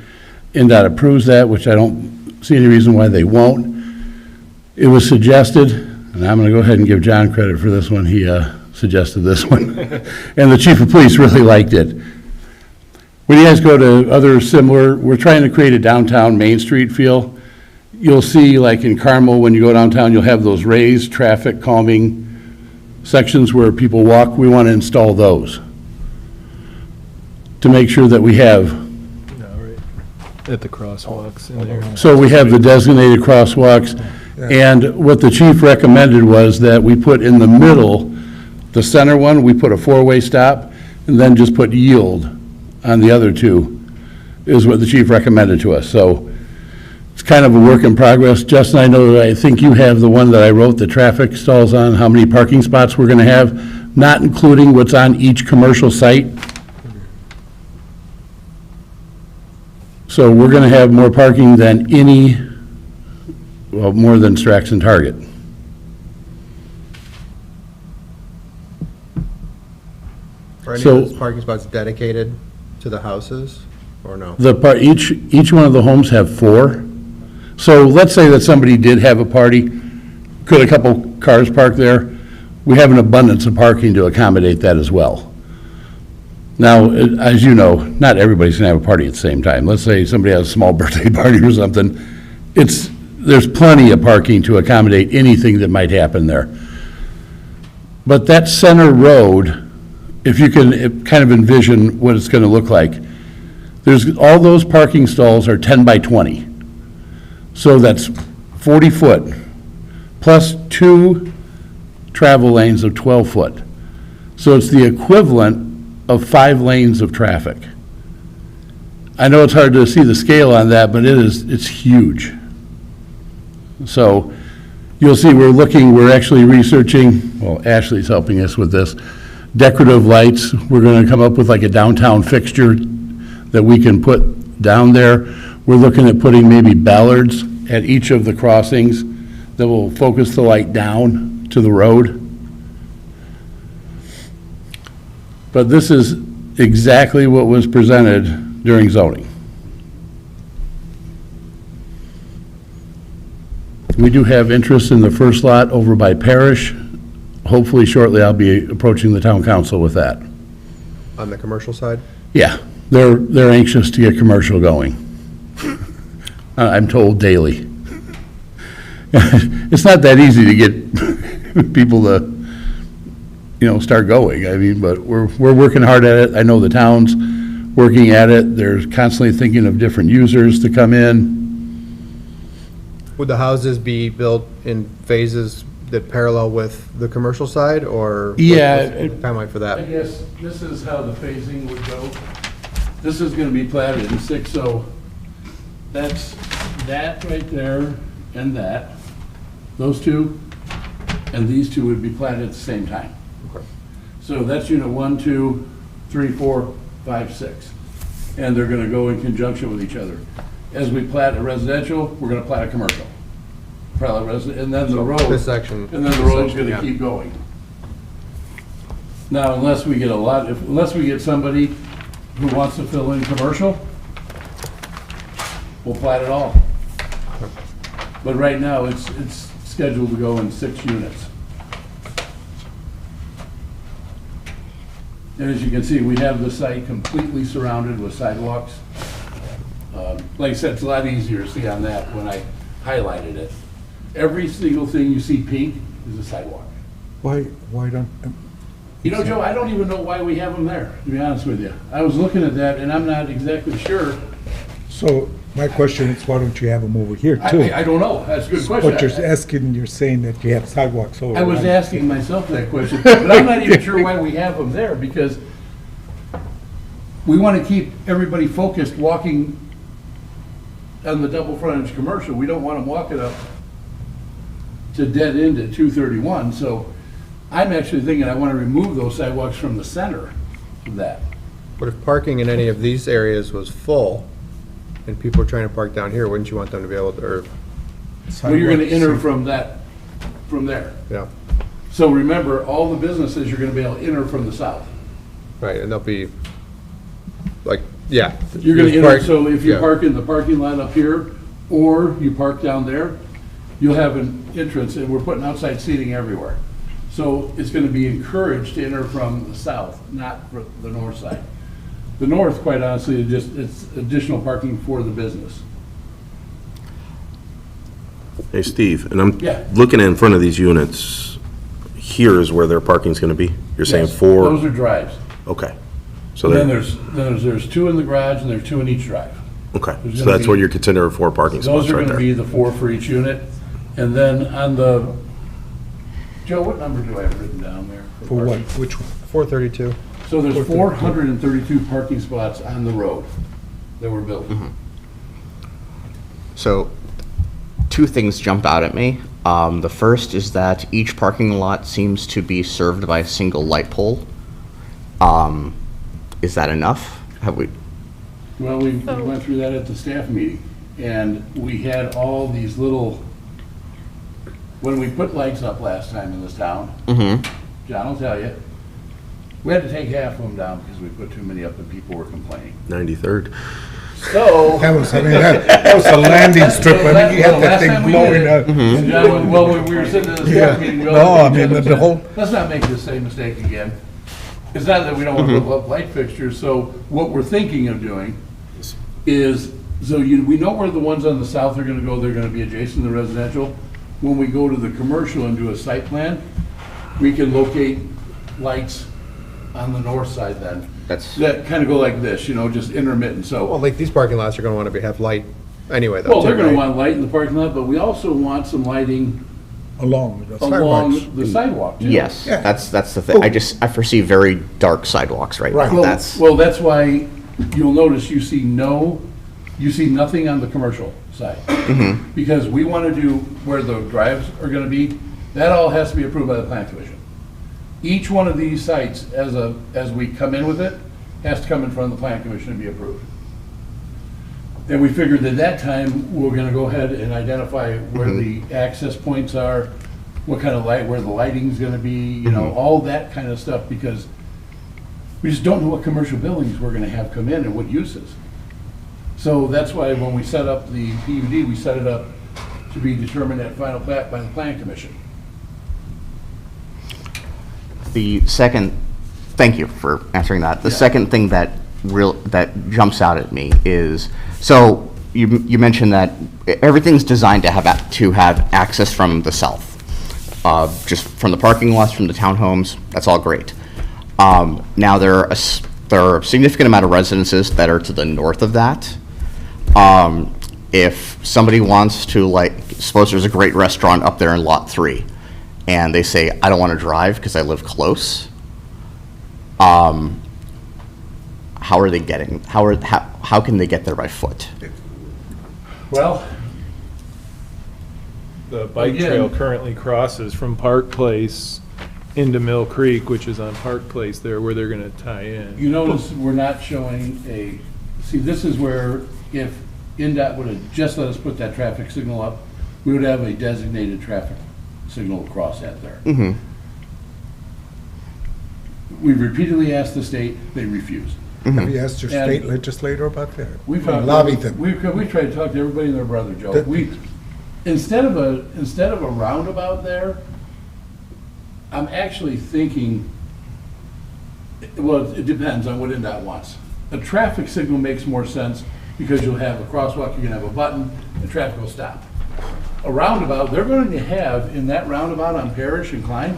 NDOT approves that, which I don't see any reason why they won't. It was suggested, and I'm going to go ahead and give John credit for this one, he suggested this one, and the chief of police really liked it. When you guys go to other similar, we're trying to create a downtown Main Street feel. You'll see, like in Carmel, when you go downtown, you'll have those raised traffic calming sections where people walk. We want to install those to make sure that we have, At the crosswalks in there. so we have the designated crosswalks. And what the chief recommended was that we put in the middle, the center one, we put a four-way stop, and then just put yield on the other two, is what the chief recommended to us. So it's kind of a work in progress. Justin, I know that I think you have the one that I wrote the traffic stalls on, how many parking spots we're going to have, not including what's on each commercial site. So we're going to have more parking than any, well, more than Strax and Target. Are any So- of those parking spots dedicated to the houses, or no? Each one of the homes have 4. So let's say that somebody did have a party, could a couple cars park there? We have an abundance of parking to accommodate that as well. Now, as you know, not everybody's gonna have a party at the same time. Let's say somebody has a small birthday party or something. There's plenty of parking to accommodate anything that might happen there. But that center road, if you can kind of envision what it's gonna look like, all those parking stalls are 10 by 20. So that's 40 foot, plus 2 travel lanes of 12 foot. So it's the equivalent of 5 lanes of traffic. I know it's hard to see the scale on that, but it's huge. So you'll see we're actually researching, well, Ashley's helping us with this, decorative lights. We're going to come up with like a downtown fixture that we can put down there. We're looking at putting maybe ballards at each of the crossings that will focus the light down to the road. But this is exactly what was presented during zoning. We do have interest in the first lot over by Parish. Hopefully shortly I'll be approaching the town council with that. On the commercial side? Yeah, they're anxious to get commercial going. I'm told daily. It's not that easy to get people to, start going. I mean, but we're working hard at it. I know the town's working at it. They're constantly thinking of different users to come in. Would the houses be built in phases that parallel with the commercial side, or? Yeah. what's the timeline for I that? guess this is how the phasing would go. This is gonna be platted in 6, so that's that right there and that. Those two, and these two would be platted at the same time. Okay. So that's unit 1, 2, 3, 4, 5, 6. And they're gonna go in conjunction with each other. As we plat a residential, we're gonna plat a commercial. And then the road. This section. And then the road's gonna keep going. Now, unless we get somebody who wants to fill in commercial, we'll plat it all. But right now, it's scheduled to go in 6 units. And as you can see, we have the site completely surrounded with sidewalks. Like I said, it's a lot easier to see on that when I highlighted it. Every single thing you see pink is a sidewalk. Why don't, Joe, I don't even know why we have them there, to be honest with you. I was looking at that, and I'm not exactly sure. so my question is, why don't you have them over here too? I don't know, that's a good What question. you're asking, you're saying that you have sidewalks over. I was asking myself that question, but I'm not even sure why we have them there, because we want to keep everybody focused walking on the double frontage commercial. We don't want them walking up to dead end at 231, so I'm actually thinking I want to remove those sidewalks from the center of that. But if parking in any of these areas was full, and people were trying to park down here, wouldn't you want them to be able to, or, Well, you're going to enter from there. yeah, So remember, all the businesses, you're going to be able to enter from the south. right, and they'll be, like, yeah. You're going to Park- enter, so if you yeah. park in the parking lot up here, or you park down there, you'll have an entrance, and we're putting outside seating everywhere. So it's going to be encouraged to enter from the south, not from the north side. The north, quite honestly, is just, it's additional parking for the business. Hey, Steve, and I'm Yeah. looking in front of these units. Here is where their parking's gonna be? You're saying Yes, four? Those are drives. Okay. So Then they're, there's two in the garage, and there's two in each drive. okay, there's so gonna that's be- what you're considering 4 parking Those spots are right going to be there? the 4 for each unit. And then on the, Joe, what number do I have written down there? For what? parking? Which one? 432. So there's 432. 432 parking spots on the road that we're building. So, two things jump out at me. The first is that each parking lot seems to be served by a single light pole. Is that enough? Have we? Well, we went through that at the staff meeting, and we had all these little, when we put lights up last time in this town, John will tell you, we had to take half of them down because we put too many up and people were complaining. 93rd. So. That was, I mean, that was a landing strip. I mean, you had that thing blowing up. And John, well, when we were sitting in the Yeah. staff meeting, we No, all I looked at mean, each other the and whole- said, let's not make the same mistake again. It's not that we don't want to put up light fixtures, so what we're thinking of doing is, so we know where the ones on the south are gonna go, they're gonna be adjacent to the residential. When we go to the commercial and do a site plan, we can locate lights on the north side then. That kind of go like this, just intermittent, so. Well, like, these parking lots are gonna wanna have light anyway, though. Well, they're too, gonna right? want light in the parking lot, but we also want some lighting Along the sidewalks. along the sidewalk, too. Yes, Yeah. that's the thing. I foresee very dark sidewalks right Right. now. That's, Well, that's why you'll notice you see nothing on the commercial side. Because we want to do where the drives are going to be, that all has to be approved by the plan commission. Each one of these sites, as we come in with it, has to come in front of the plan commission and be approved. And we figured at that time, we're going to go ahead and identify where the access points are, what kind of light, where the lighting's going to be, all that kind of stuff, because we just don't know what commercial buildings we're gonna have come in and what uses. So that's why when we set up the PUD, we set it up to be determined at final plat by the plan commission. the second, thank you for answering that. The second thing that jumps out at me is, so you mentioned that everything's designed to have access from the south. Just from the parking lots, from the townhomes, that's all great. Now, there are a significant amount of residences that are to the north of that. If somebody wants to, suppose there's a great restaurant up there in Lot 3, and they say, I don't want to drive because I live close, how are they getting, how can they get there by foot? Well, The bike Again- trail currently crosses from Park Place into Mill Creek, which is on Park Place there, where they're gonna tie in. you notice we're not showing see, this is where if NDOT would have just let us put that traffic signal up, we would have a designated traffic signal across that there. We've repeatedly asked the state, they refused. Have you asked your And- state legislator about that? We've talked- Lobbied them. We've tried to talk to everybody and their brother, Joe. That- Instead of a roundabout there, I'm actually thinking, well, it depends on what NDOT wants. A traffic signal makes more sense because you'll have a crosswalk, you're gonna have a button, and traffic will stop. A roundabout, they're going to have, in that roundabout on Parrish and Klein,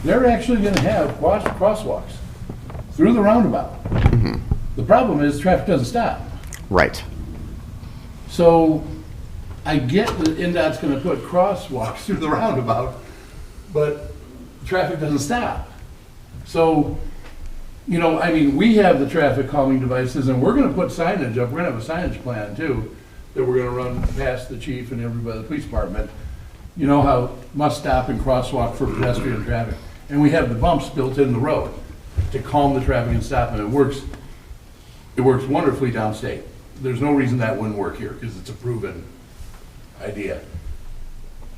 they're actually gonna have crosswalks through the roundabout. The problem is traffic doesn't stop. Right. So I get that NDOT's gonna put crosswalks through the roundabout, but traffic doesn't stop. So, we have the traffic calming devices, and we're gonna put signage up, we're gonna have a signage plan too, that we're gonna run past the chief and everybody, the police department. you know how must stop and crosswalk for pedestrian traffic, and we have the bumps built in the road to calm the traffic and stop, and it works wonderfully downstate. There's no reason that wouldn't work here, because it's a proven idea.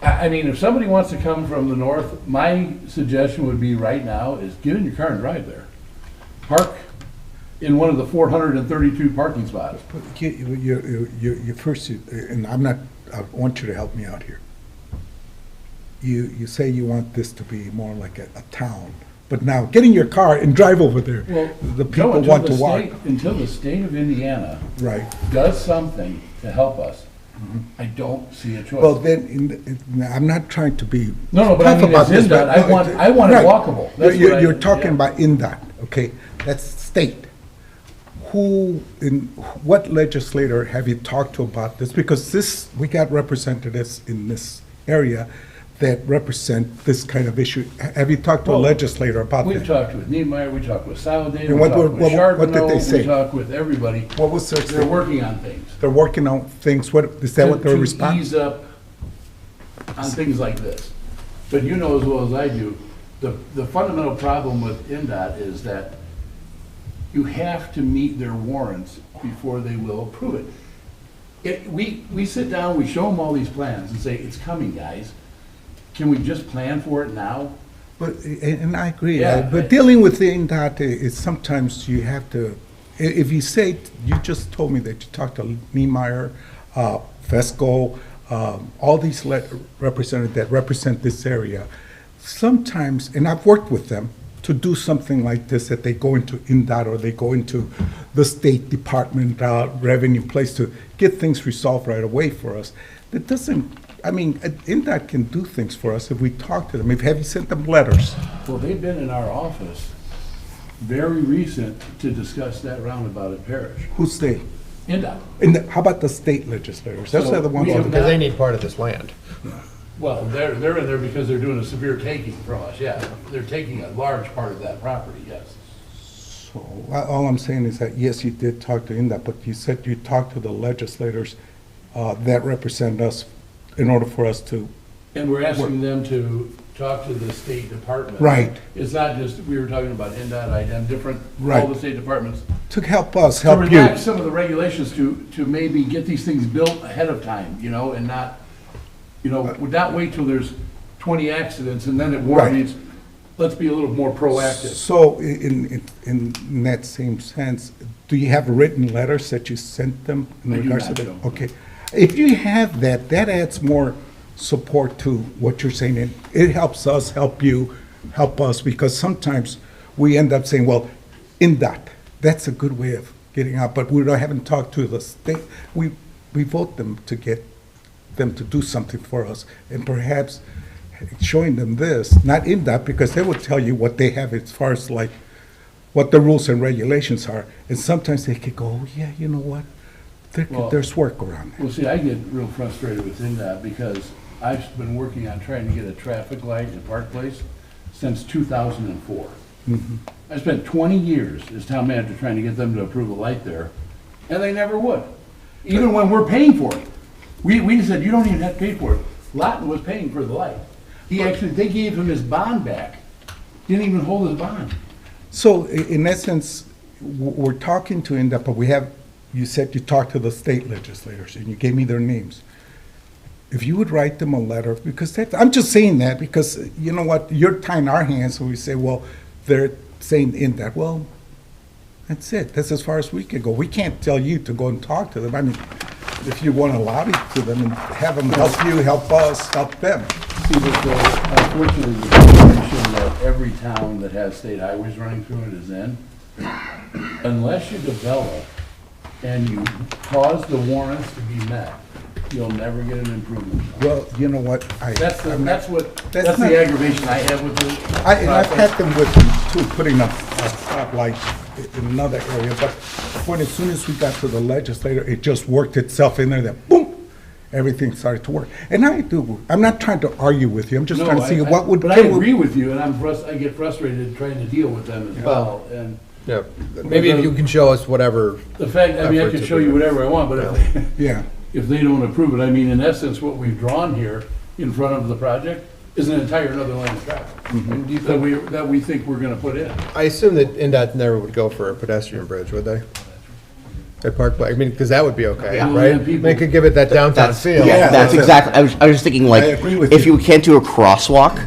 I mean, if somebody wants to come from the north, my suggestion would be right now is get in your car and drive there. Park in one of the 432 parking spots. You first, and I want you to help me out here. You say you want this to be more like a town, but now get in your car and drive over there. Well, The people want to walk. Until the state of Indiana Right. does something to help us, I don't see a choice. Well, then, I'm not trying to be No, but I tough mean, about it's this, INDOT. but- I want it Right. walkable. That's what You're talking yeah. about INDOT, okay? That's state. What legislator have you talked to about this? Because we got representatives in this area that represent this kind of issue. Have you talked to a Well, legislator about We've that? talked with Niemeyer, we talked with Saladay, And we what- talked with what did they Charbonneau, say? we talked with everybody. What was their They're working on things. They're working on things, what, is that what their To response? ease up on things like this. But you know as well as I do, the fundamental problem with NDOT is that you have to meet their warrants before they will approve it. We sit down, we show them all these plans and say, it's coming, guys. Can we just plan for it now? But, and I agree, Yeah. but dealing with the INDOT is sometimes you have to, if you say, you just told me that you talked to Niemeyer, Fesco, all these representatives that represent this area, sometimes, and I've worked with them, to do something like this, that they go into INDOT or they go into the State Department revenue place to get things resolved right away for us. That doesn't, I mean, INDOT can do things for us if we talk to them. Have you sent them letters? Well, they've been in our office, very recent, to discuss that roundabout at Parish. Who's they? NDOT. And how about the state legislators? Those So are the ones. we have Because they need part of this land. Well, they're in there because they're doing a severe taking from us, yeah. They're taking a large part of that property, yes. So, all I'm saying is that, yes, you did talk to INDOT, but you said you talked to the legislators that represent us in order for us to. And we're asking them to talk to the State Department. Right. It's not just, we were talking about NDOT, IDEM, different, all Right. the state departments. To help us, To help you. relax some of the regulations to maybe get these things built ahead of time, you know, and not, would not wait till there's 20 accidents and then it warrants, let's be a little more proactive. So in that same sense, do you have written letters that you sent them in I do regards not, to that? no. Okay. If you have that, that adds more support to what you're saying. And it helps us, help you, help us, because sometimes we end up saying, well, INDOT, that's a good way of getting out, but we haven't talked to the state. We vote them to get them to do something for us, and perhaps showing them this, not INDOT, because they will tell you what they have as far as like, what the rules and regulations are, and sometimes they could go, oh, yeah, you know what? Well- There's work around that. Well, see, I get real frustrated with NDOT because I've been working on trying to get a traffic light at Park Place since 2004. I spent 20 years as town manager trying to get them to approve a light there, and they never would, even when we're paying for it. We said, you don't even have to pay for it. Lawton was paying for the light. They gave him his bond back. Didn't even hold his bond. So in essence, we're talking to INDOT, but you said you talked to the state legislators, and you gave me their names. If you would write them a letter, because I'm just saying that because, you know what, you're tying our hands, and we say, well, they're saying INDOT. Well, that's it. That's as far as we can go. We can't tell you to go and talk to them. I mean, if you want to lobby to them and have them help you, help us, help them. See, but unfortunately, the situation that every town that has state highways running through it is in, unless you develop and you cause the warrants to be met, you'll never get an improvement. Well, you know what? That's the not- the aggravation I have with it. And I've had them with me too, putting a stoplight in another area, but as soon as we got to the legislator, it just worked itself in there, that boom, everything started to work. And I'm not trying to argue with you, I'm just No, trying to see what would. But I agree with you, and I get frustrated trying to deal with them as well, and. Yeah, maybe if you can show us whatever. The fact, I mean, I can show you whatever I want, but Yeah. if they don't approve it, I mean, in essence, what we've drawn here in front of the project is an entire another lane of traffic that we think we're gonna put in. I assume that NDOT never would go for a pedestrian bridge, would they? At Park Place, I mean, because that would be okay, Yeah. right? They could give it that downtown feel. Yeah, that's exactly, I was thinking like, agree with if you. you can't do a crosswalk,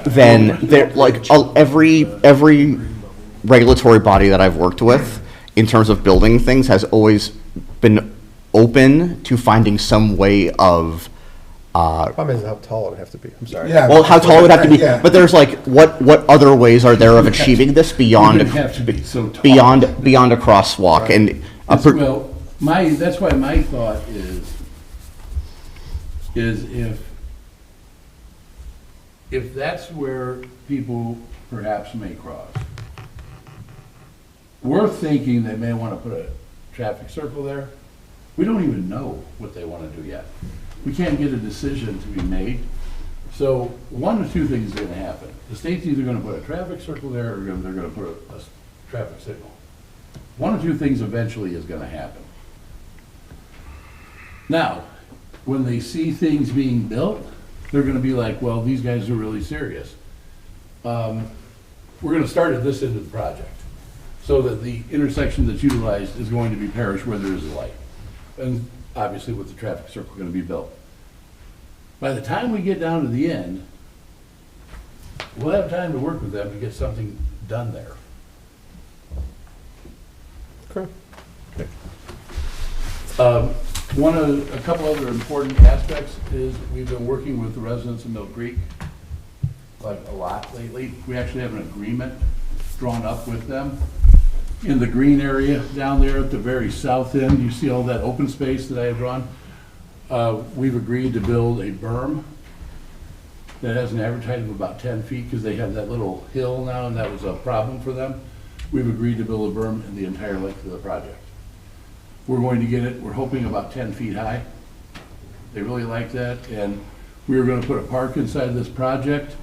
then there, like, every regulatory body that I've worked with in terms of building things has always been open to finding some way of, Problem is how tall it would have to be, I'm sorry. Yeah. well, how tall it would have to be, Yeah. but there's like, what other ways are there of achieving this beyond, It doesn't have to be so tall. beyond a crosswalk? And Well, that's why my thought is if that's where people perhaps may cross, we're thinking they may want to put a traffic circle there. We don't even know what they want to do yet. We can't get a decision to be made. So one of two things is going to happen. The state's either going to put a traffic circle there or they're going to put a traffic signal. One of two things eventually is going to happen. Now, when they see things being built, they're going to be like, well, these guys are really serious. We're going to start at this end of the project so that the intersection that's utilized is going to be Parish where there is a light. And obviously with the traffic circle going to be built. By the time we get down to the end, we'll have time to work with them to get something done there. Okay. A couple other important aspects is we've been working with the residents of Mill Creek, like a lot lately. We actually have an agreement drawn up with them. In the green area down there at the very south end, you see all that open space that I have drawn? We've agreed to build a berm that has an average height of about 10 feet because they have that little hill now and that was a problem for them. We've agreed to build a berm in the entire length of the project. We're going to get it, we're hoping about 10 feet high. They really like that, and we were gonna put a park inside this project.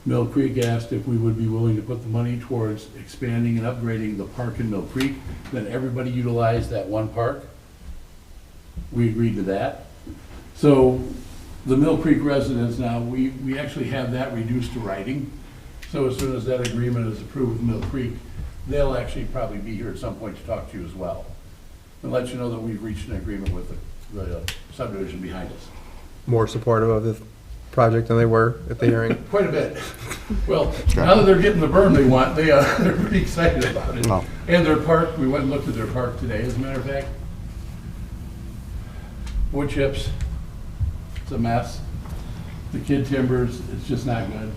Mill Creek asked if we would be willing to put the money towards expanding and upgrading the park in Mill Creek. Then everybody utilized that one park. We agreed to that. So the Mill Creek residents now, we actually have that reduced to writing. So as soon as that agreement is approved with Mill Creek, they'll actually probably be here at some point to talk to you as well. And let you know that we've reached an agreement with the subdivision behind us. More supportive of the project than they were at the hearing. Quite a bit. Well, now that they're getting the berm they want, they're pretty excited about it. Oh. And their park, we went and looked at their park today, as a matter of fact. Wood chips, it's a mess. The kid timbers, it's just not good.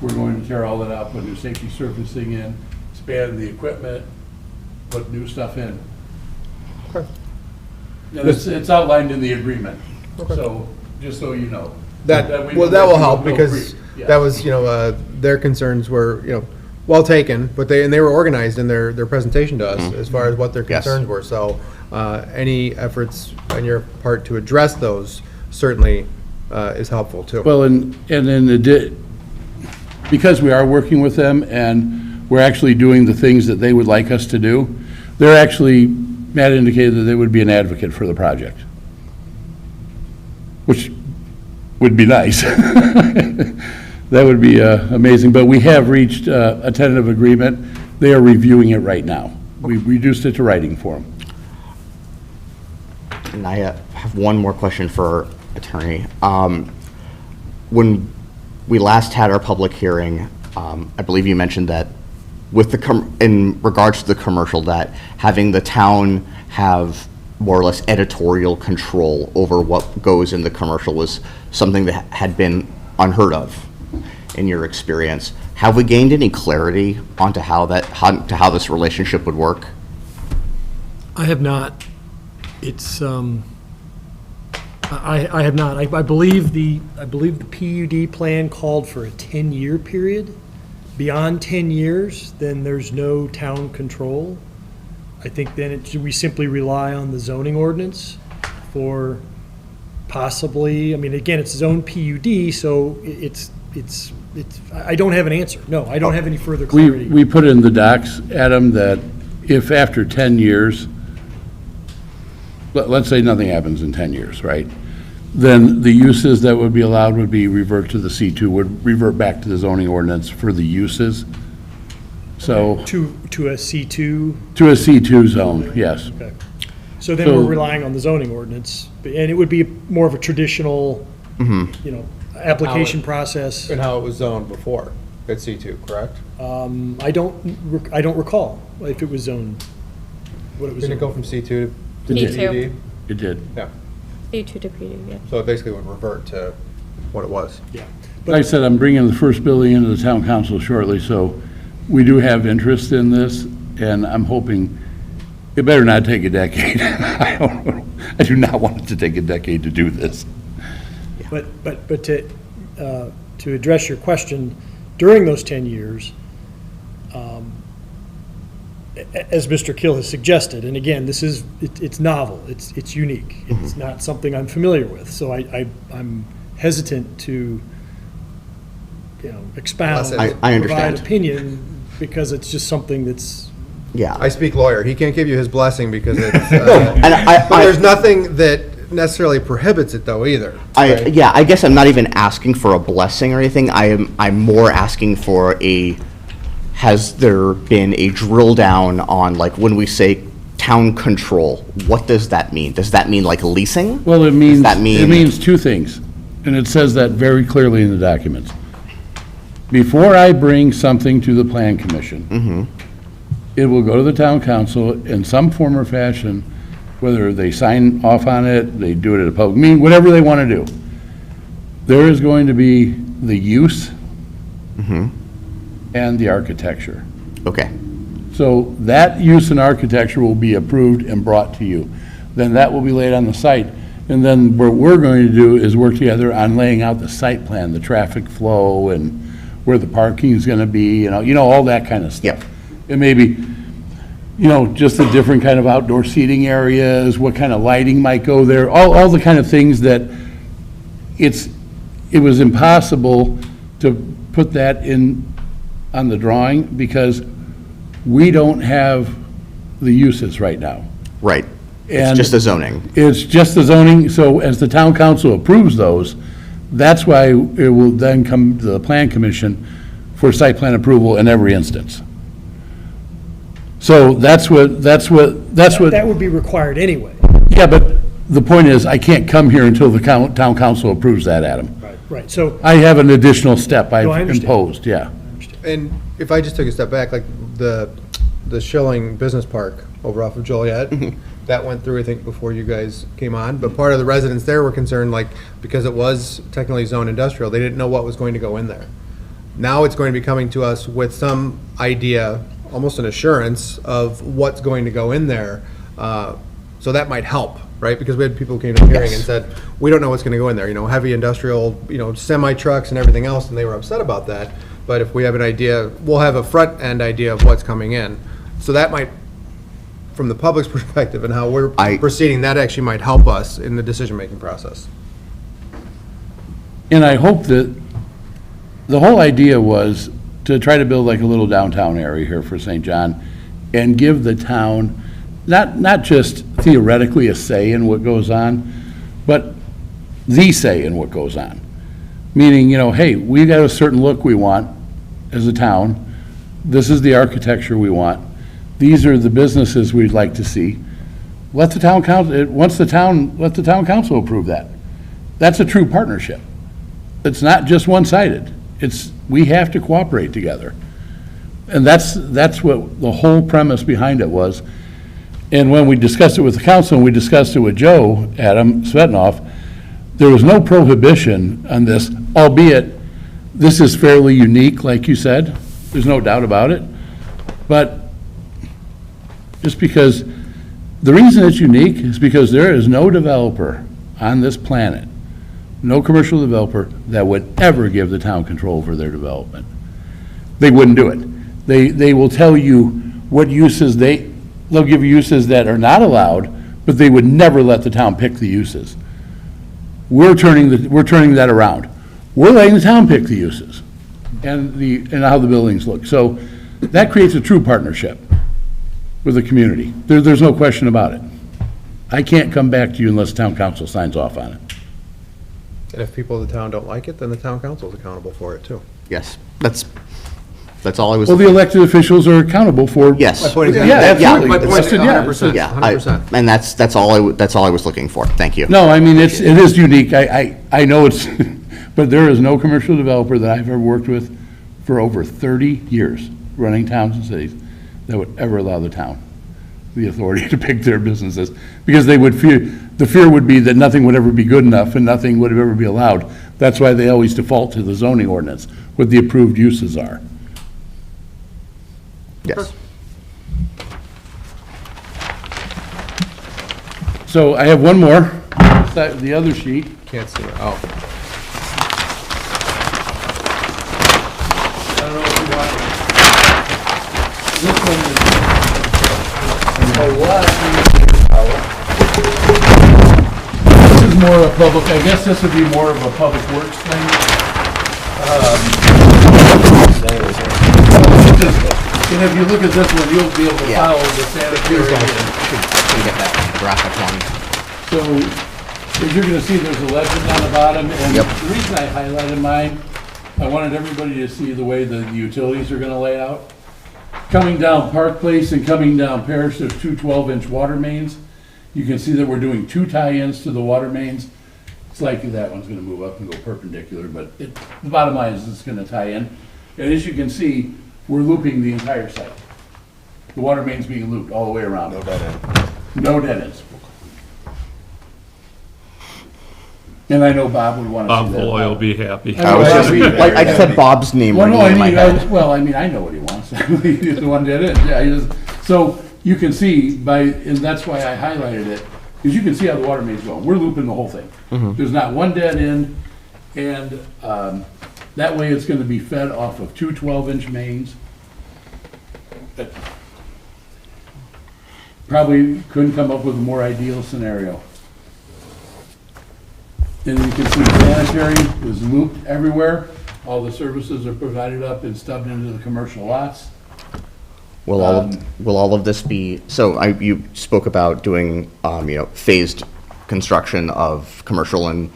We're going to tear all that out, put new safety surfacing in, expand the equipment, put new stuff in. Okay. And it's outlined in the agreement, so, just so you know. That we've will been help working with Mill because Creek, yeah. that was, their concerns were, well taken, but they were organized in their presentation to us as far as what their Yes. concerns were. So any efforts on your part to address those certainly is helpful too. Well, and then because we are working with them and we're actually doing the things that they would like us to do, they're actually, Matt indicated that they would be an advocate for the project, which would be nice. That would be amazing, but we have reached a tentative agreement. They are reviewing it right now. We've reduced it to writing for them. And I have one more question for Attorney. When we last had our public hearing, I believe you mentioned that with in regards to the commercial, that having the town have more or less editorial control over what goes in the commercial was something that had been unheard of in your experience. Have we gained any clarity onto how this relationship would work? I have not. It's, I have not. I believe the PUD plan called for a 10-year period. Beyond 10 years, then there's no town control. I think then we simply rely on the zoning ordinance for possibly, I mean, again, it's zone PUD, so it's, I don't have an answer. No, I don't have any further clarity. We put in the docs, Adam, that if after 10 years, let's say nothing happens in 10 years, right? then the uses that would be allowed would be revert to the C2, would revert back to the zoning ordinance for the uses. So, To a C2? to a C2 zone, yes. Okay. So then we're relying on the zoning ordinance, and it would be more of a traditional, you know, application process. And how it was zoned before at C2, correct? I don't recall if it was zoned, what it was Didn't it zoned. go from C2 to C2. PUD? It did. Yeah, C2 to PD, yeah. so it basically would revert to what it was. Yeah. Like I said, I'm bringing the first building into the town council shortly, so we do have interest in this, and I'm hoping, it better not take a decade. I do not want it to take a decade to do this. But to address your question, during those 10 years, as Mr. Kill has suggested, and again, this is, it's novel, it's unique, it's not something I'm familiar with, so I'm hesitant to, you know, expound. I understand. Provide opinion, because it's just something that's, Yeah. I speak lawyer. He can't give you his blessing because it's, and but there's nothing that necessarily prohibits it though either. right? Yeah, I guess I'm not even asking for a blessing or anything. I'm more asking for has there been a drill down on, like, when we say town control, what does that mean? Does that mean like leasing? Well, it means, that mean- it means two things, and it says that very clearly in the documents. Before I bring something to the plan commission, it will go to the town council in some form or fashion, whether they sign off on it, they do it at a public meeting, whatever they want to do. There is going to be the use and the architecture. Okay. So that use and architecture will be approved and brought to you. Then that will be laid on the site. And then what we're going to do is work together on laying out the site plan, the traffic flow and where the parking is going to be, all that kind of stuff. Yep. It may be, just the different kind of outdoor seating areas, what kind of lighting might go there, all the kind of things that it was impossible to put that in on the drawing because we don't have the uses right now. Right. It's And just the zoning. It's just the zoning, so as the town council approves those, that's why it will then come to the plan commission for site plan approval in every instance. So that's what. that would be required anyway. Yeah, but the point is, I can't come here until the town council approves that, Adam. Right, so, I have an additional step No, I I've understand. imposed, yeah. And if I just took a step back, like the Schilling Business Park over off of Joliet, that went through, I think, before you guys came on, but part of the residents there were concerned, like, because it was technically zoned industrial, they didn't know what was going to go in there. Now it's going to be coming to us with some idea, almost an assurance of what's going to go in there. So that might help, right? Because we had people who came to the hearing and said, we don't know what's going to go in there, heavy industrial, semi trucks and everything else, and they were upset about that. But if we have an idea, we'll have a front end idea of what's coming in. So that might, from the public's perspective and how we're proceeding, that actually might help us in the decision-making process. And I hope that, the whole idea was to try to build like a little downtown area here for St. John and give the town, not just theoretically a say in what goes on, but the say in what goes on. Meaning, hey, we got a certain look we want as a town. This is the architecture we want. These are the businesses we'd like to see. Let the town council, let the town council approve that. That's a true partnership. It's not just one-sided. We have to cooperate together. And that's what the whole premise behind it was. And when we discussed it with the council, and we discussed it with Joe, Adam Svetnoff, there was no prohibition on this, albeit this is fairly unique, like you said. There's no doubt about it. But just because, the reason it's unique is because there is no developer on this planet, no commercial developer that would ever give the town control over their development. They wouldn't do it. They will tell you what uses they'll give you uses that are not allowed, but they would never let the town pick the uses. We're turning that around. We're letting the town pick the uses and how the buildings look. So that creates a true partnership with the community. There's no question about it. I can't come back to you unless town council signs off on it. And if people of the town don't like it, then the town council is accountable for it, too. Yes, that's all I was. Well, the elected officials are accountable for. Yes. My point is, Yeah, absolutely. my point is That's it, yeah. 100%, Yeah, 100%. and that's all I was looking for. Thank you. No, I mean, it is unique. I know it's, but there is no commercial developer that I've ever worked with for over 30 years, running towns and cities, that would ever allow the town the authority to pick their businesses, because they would fear, the fear would be that nothing would ever be good enough and nothing would ever be allowed. That's why they always default to the zoning ordinance, what the approved uses are. Yes. So I have one more, the other sheet. Can't see it. Oh. I don't know if you want it. This one is a lot easier. This is more of a public, I guess this would be more of a public works thing. And if you look at this one, you'll be able to Yeah. follow the sanitary. Can get that graphic one? So, as you're gonna see, there's a legend on the bottom, and Yep. the reason I highlighted mine, I wanted everybody to see the way the utilities are gonna lay out. Coming down Park Place and coming down Parish, there's two 12-inch water mains. You can see that we're doing two tie-ins to the water mains. It's likely that one's gonna move up and go perpendicular, but the bottom line is it's gonna tie in. And as you can see, we're looping the entire site. The water main's being looped all the way around. No dead ends. No dead ends. And I know Bob would want to see Bob that. Malloy will be happy. I just had Bob's name Well, no, ringing I in my mean, head. I know what he wants. He's the one that is. Yeah, so you can see and that's why I highlighted it, because you can see how the water main's going. We're looping the whole thing. There's not one dead end, and that way it's going to be fed off of two 12-inch mains. Probably couldn't come up with a more ideal scenario. And you can see sanitary is looped everywhere. All the services are provided up and stubbed into the commercial lots. Will all of this be, so you spoke about doing, phased construction of commercial and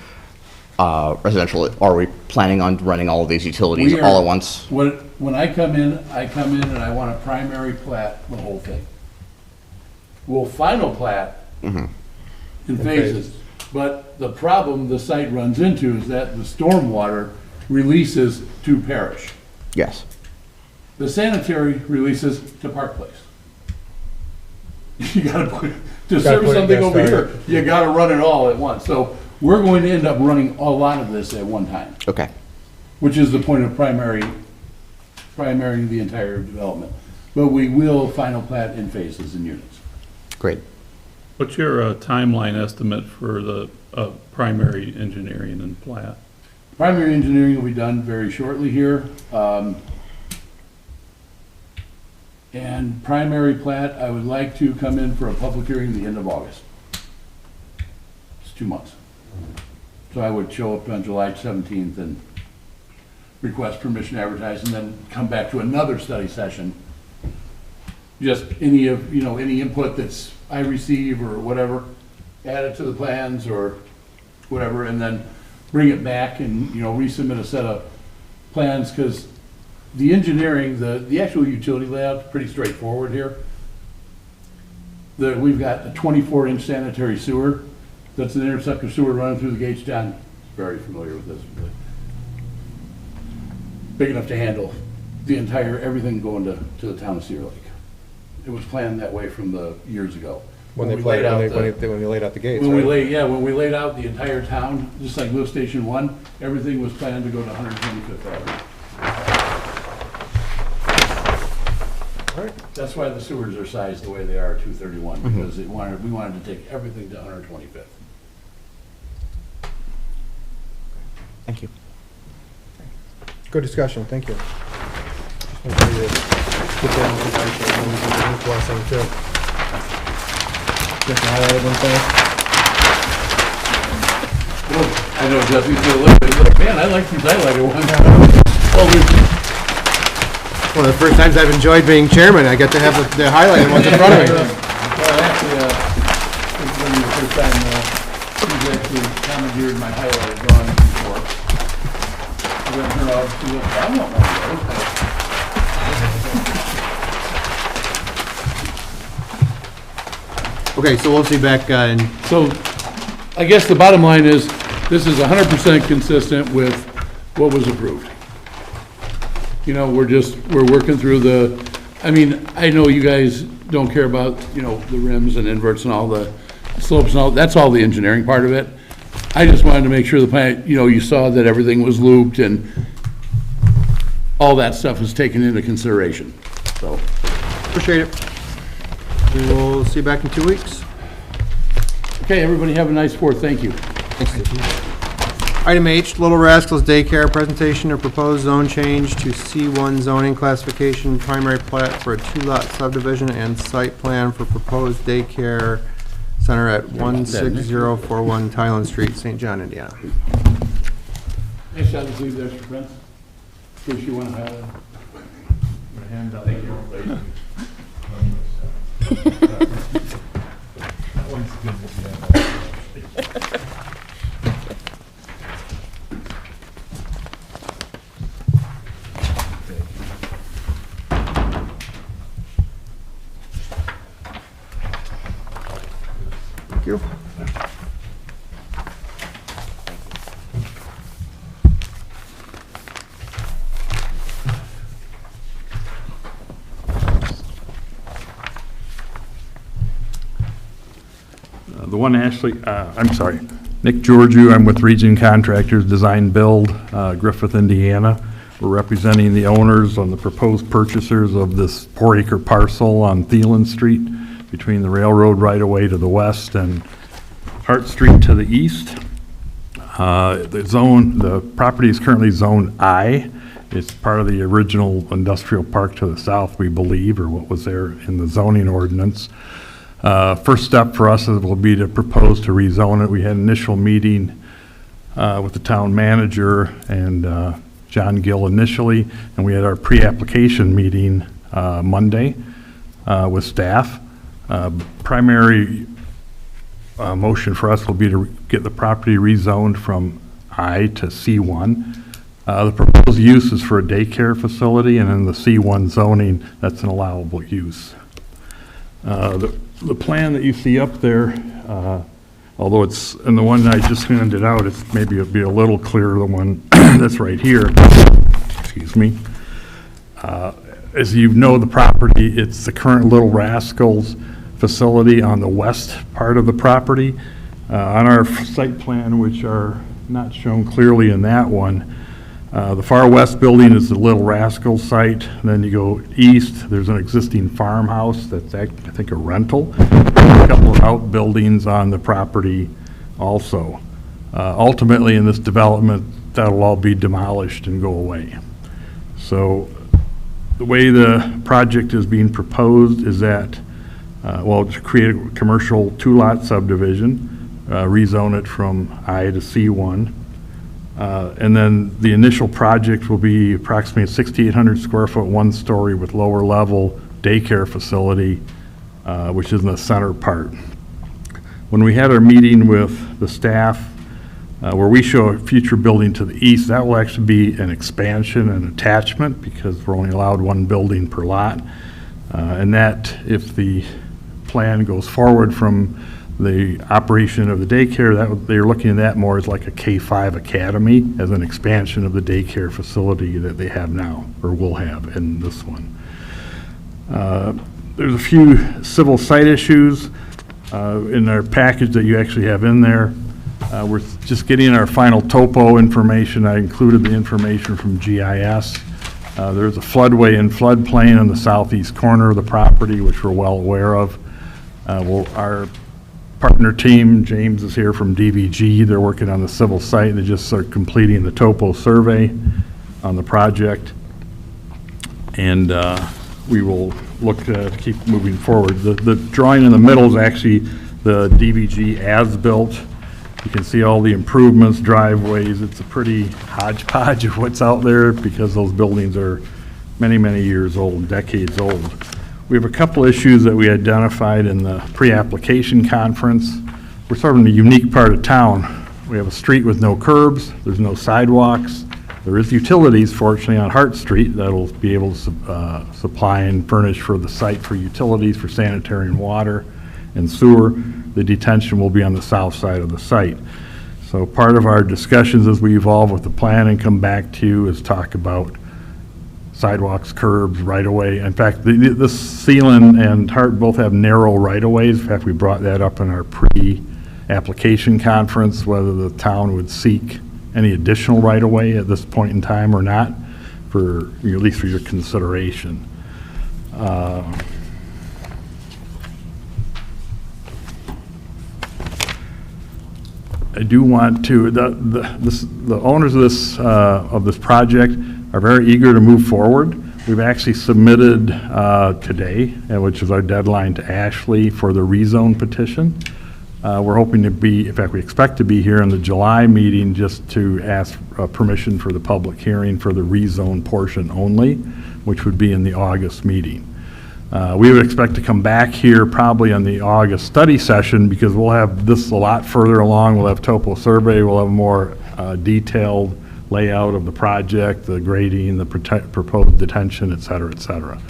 residential. Are we planning on running all of these utilities all at once? When I come in and I want a primary plat, the whole thing. We'll final plat in phases. But the problem the site runs into is that the stormwater releases to Parish. Yes. The sanitary releases to Park Place. You gotta to service something over here, you gotta run it all at once. So we're going to end up running a lot of this at one time. Okay. Which is the point of primarying the entire development. But we will final plat in phases and units. Great. What's your timeline estimate for the primary engineering and plat? Primary engineering will be done very shortly here. And primary plat, I would like to come in for a public hearing the end of August. It's 2 months. So I would show up on July 17th and request permission to advertise, and then come back to another study session. Just any input that's I receive or whatever, add it to the plans or whatever, and then bring it back and, resubmit a set of plans, because the engineering, the actual utility layout is pretty straightforward here. We've got a 24-inch sanitary sewer. That's an interceptor sewer running through the gates. John is very familiar with this. Big enough to handle the entire, everything going to the town of Cedar Lake. It was planned that way from the years ago. When we laid out the gates, When we right? laid out the entire town, just like Lift Station 1, everything was planned to go to 125th Avenue. All right. That's why the sewers are sized the way they are, 231, because we wanted to take everything to 125th. Thank you. Good discussion, thank you. Just make sure you get that information and we can link blessing too. Just highlighted one thing. I know Jesse's gonna look at it, like, man, I like these highlighted ones. One of the first times I've enjoyed being chairman, I get to have the highlighted ones in front of me. Well, actually, this is the first time he's actually commandeered my highlighted drawing. Okay, so we'll see back in, So, I guess the bottom line is, this is 100% consistent with what was approved. You know, we're working through I mean, I know you guys don't care about, the rims and inverts and all the slopes and all, that's all the engineering part of it. I just wanted to make sure the plant, you saw that everything was looped and all that stuff was taken into consideration, so. appreciate it. We will see you back in 2 weeks. Okay, everybody have a nice 4th, thank you. Item H, Little Rascals Daycare, presentation of proposed zone change to C1 zoning classification, primary plat for a 2-lot subdivision and site plan for proposed daycare center at 16041 Tyland Street, St. John, Indiana. Nice shot to see you there, Mr. Prince. In case you want to have a handout. Thank you. Thank you. The one Ashley, I'm sorry, Nick Georgiou, I'm with Region Contractors Design Build, Griffith, Indiana. We're representing the owners on the proposed purchasers of this 4-acre parcel on Thielen Street between the railroad right-of-way to the west and Hart Street to the east. The property is currently Zone I. It's part of the original industrial park to the south, we believe, or what was there in the zoning ordinance. First step for us will be to propose to rezone it. We had an initial meeting with the town manager and John Gill initially, and we had our pre-application meeting Monday with staff. Primary motion for us will be to get the property rezoned from I to C1. The proposed use is for a daycare facility, and in the C1 zoning, that's an allowable use. The plan that you see up there, although it's, and the one I just handed out, it's maybe it'll be a little clearer, the one that's right here, excuse me. As you know, the property, it's the current Little Rascals facility on the west part of the property. On our site plan, which are not shown clearly in that one, the far west building is the Little Rascals site. Then you go east, there's an existing farmhouse that's, I think, a rental. A couple of outbuildings on the property also. Ultimately, in this development, that'll all be demolished and go away. So the way the project is being proposed is that, to create a commercial 2-lot subdivision, rezone it from I to C1. And then the initial project will be approximately a 6,800 square foot, 1-story with lower level daycare facility, which is in the center part. When we had our meeting with the staff, where we show a future building to the east, that will actually be an expansion and attachment because we're only allowed 1 building per lot. And that, if the plan goes forward from the operation of the daycare, they're looking at that more as like a K-5 academy as an expansion of the daycare facility that they have now, or will have in this one. There's a few civil site issues in our package that you actually have in there. We're just getting our final topo information. I included the information from GIS. There's a floodway and floodplain on the southeast corner of the property, which we're well aware of. Our partner team, James is here from DVG. They're working on the civil site. They just are completing the topo survey on the project. And we will look to keep moving forward. The drawing in the middle is actually the DVG as-built. You can see all the improvements, driveways. It's a pretty hodgepodge of what's out there because those buildings are many, many years old, decades old. We have a couple issues that we identified in the pre-application conference. We're sort of in a unique part of town. We have a street with no curbs, there's no sidewalks, There is utilities, fortunately, on Hart Street that'll be able to supply and furnish for the site for utilities, for sanitary and water and sewer. The detention will be on the south side of the site. So part of our discussions as we evolve with the plan and come back to you is talk about sidewalks, curbs, right-of-way. In fact, this Sealand and Hart both have narrow right-of-ways. In fact, we brought that up in our pre-application conference, whether the town would seek any additional right-of-way at this point in time or not, for, at least for your consideration. I do want to, the owners of this project are very eager to move forward. We've actually submitted today, which is our deadline to Ashley for the rezone petition. We're hoping to be, in fact, we expect to be here in the July meeting just to ask permission for the public hearing for the rezone portion only, which would be in the August meeting. We would expect to come back here probably on the August study session because we'll have this a lot further along. We'll have topo survey, we'll have more detailed layout of the project, the grading, the proposed detention, et cetera, et cetera.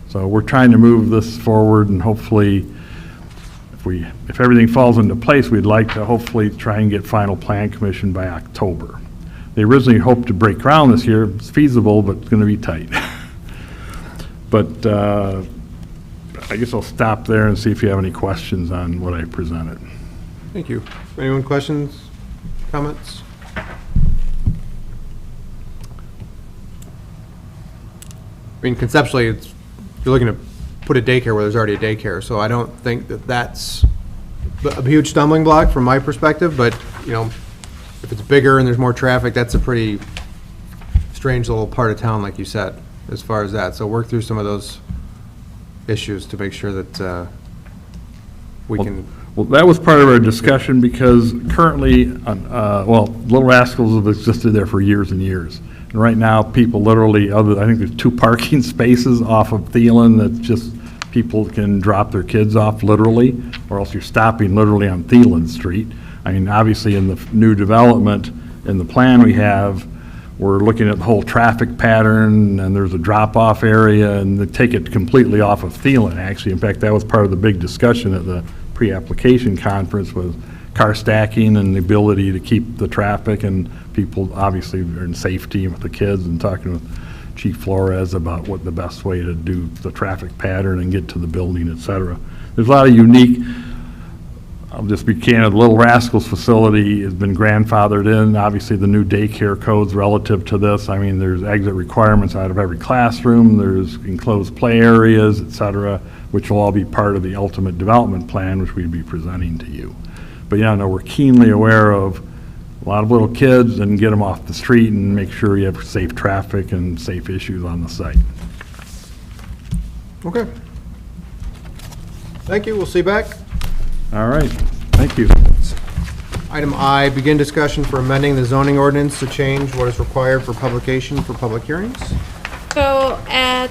So we're trying to move this forward, and hopefully, if everything falls into place, we'd like to hopefully try and get final plan commission by October. They originally hoped to break ground this year. It's feasible, but it's going to be tight. But I guess I'll stop there and see if you have any questions on what I presented. Thank you. Anyone questions, comments? I mean, conceptually, you're looking to put a daycare where there's already a daycare, so I don't think that that's a huge stumbling block from my perspective, but, if it's bigger and there's more traffic, that's a pretty strange little part of town, like you said, as far as that. So work through some of those issues to make sure that we can. Well, that was part of our discussion because currently, Little Rascals have existed there for years and years. And right now, people literally, I think there's 2 parking spaces off of Thielen that just people can drop their kids off literally, or else you're stopping literally on Thielen Street. I mean, obviously in the new development, in the plan we have, we're looking at the whole traffic pattern, and there's a drop-off area, and they take it completely off of Thielen, actually. In fact, that was part of the big discussion at the pre-application conference, was car stacking and the ability to keep the traffic, and people obviously are in safety with the kids, and talking with Chief Flores about what the best way to do the traffic pattern and get to the building, et cetera. There's a lot of unique, I'll just be candid, Little Rascals facility has been grandfathered in. Obviously, the new daycare codes relative to this. I mean, there's exit requirements out of every classroom. There's enclosed play areas, et cetera, which will all be part of the ultimate development plan, which we'd be presenting to you. But yeah, no, we're keenly aware of a lot of little kids and get them off the street and make sure you have safe traffic and safe issues on the site. Okay. Thank you. We'll see you back. All right, thank you. Item I, begin discussion for amending the zoning ordinance to change what is required for publication for public hearings. So at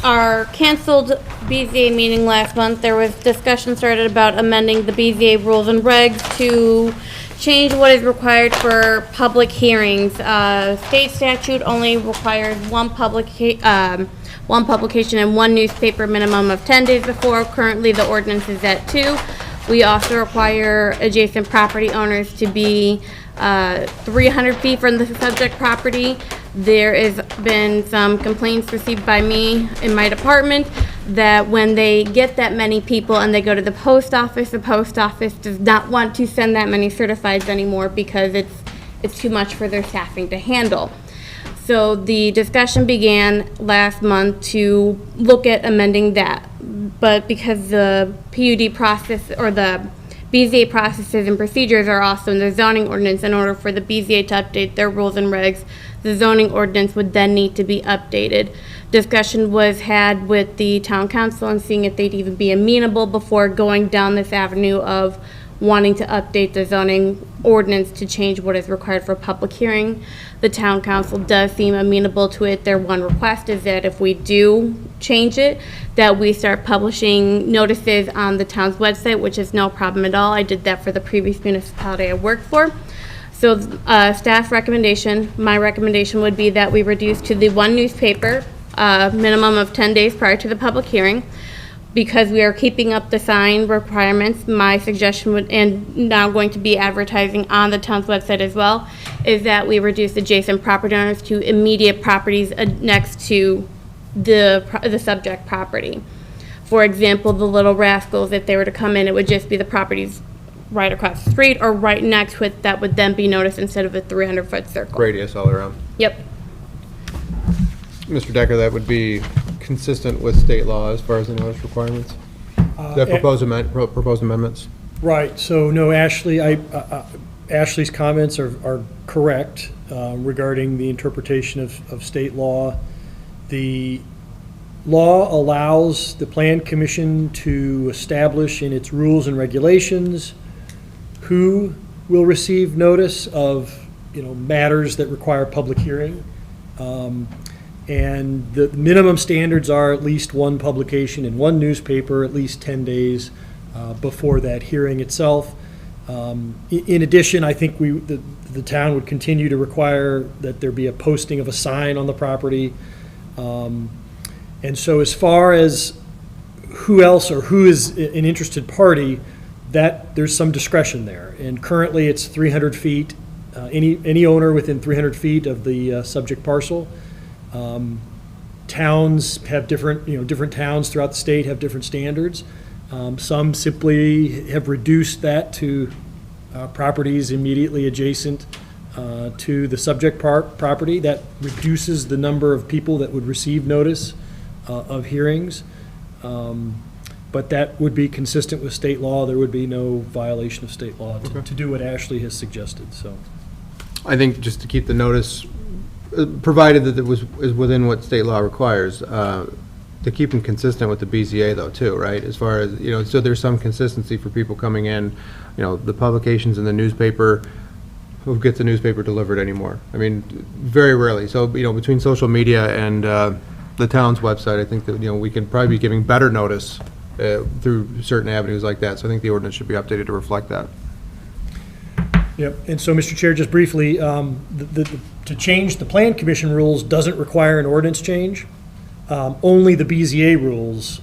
our canceled BZA meeting last month, there was discussion started about amending the BZA rules and regs to change what is required for public hearings. State statute only requires one publication and one newspaper minimum of 10 days before. Currently, the ordinance is at 2. We also require adjacent property owners to be 300 feet from the subject property. There has been some complaints received by me in my department that when they get that many people and they go to the post office does not want to send that many certifieds anymore because it's too much for their staffing to handle. So the discussion began last month to look at amending that. But because the PUD process or the BZA processes and procedures are also in the zoning ordinance, in order for the BZA to update their rules and regs, the zoning ordinance would then need to be updated. Discussion was had with the town council and seeing if they'd even be amenable before going down this avenue of wanting to update the zoning ordinance to change what is required for public hearing. The town council does seem amenable to it. Their one request is that if we do change it, that we start publishing notices on the town's website, which is no problem at all. I did that for the previous municipality I worked for. So, staff recommendation, my recommendation would be that we reduce to the one newspaper, minimum of 10 days prior to the public hearing. Because we are keeping up the sign requirements, my suggestion would, and now going to be advertising on the town's website as well, is that we reduce adjacent property owners to immediate properties next to the subject property. For example, the Little Rascals, if they were to come in, it would just be the properties right across the street or right next to it that would then be noticed instead of a 300-foot circle. Radius all around. Yep. Mr. Decker, that would be consistent with state law as far as the notice requirements? The proposed amendments? Right, so no, Ashley, Ashley's comments are correct regarding the interpretation of state law. The law allows the Plan Commission to establish in its rules and regulations who will receive notice of, matters that require public hearing. And the minimum standards are at least one publication in one newspaper, at least 10 days before that hearing itself. In addition, I think the town would continue to require that there be a posting of a sign on the property. And so as far as who else or who is an interested party, that there's some discretion there. And currently it's 300 feet, any owner within 300 feet of the subject parcel. Towns have different towns throughout the state have different standards. Some simply have reduced that to properties immediately adjacent to the subject property. That reduces the number of people that would receive notice of hearings. But that would be consistent with state law. There would be no violation of state law to do what Ashley has suggested, so. I think just to keep the notice, provided that it is within what state law requires, to keep them consistent with the BZA though too, right? As far as, so there's some consistency for people coming in, the publications in the newspaper, who gets the newspaper delivered anymore? I mean, very rarely. So, between social media and the town's website, I think that, we can probably be giving better notice through certain avenues like that. So I think the ordinance should be updated to reflect that. Yep, and so, Mr. Chair, just briefly, to change the Plan Commission rules doesn't require an ordinance change. Only the BZA rules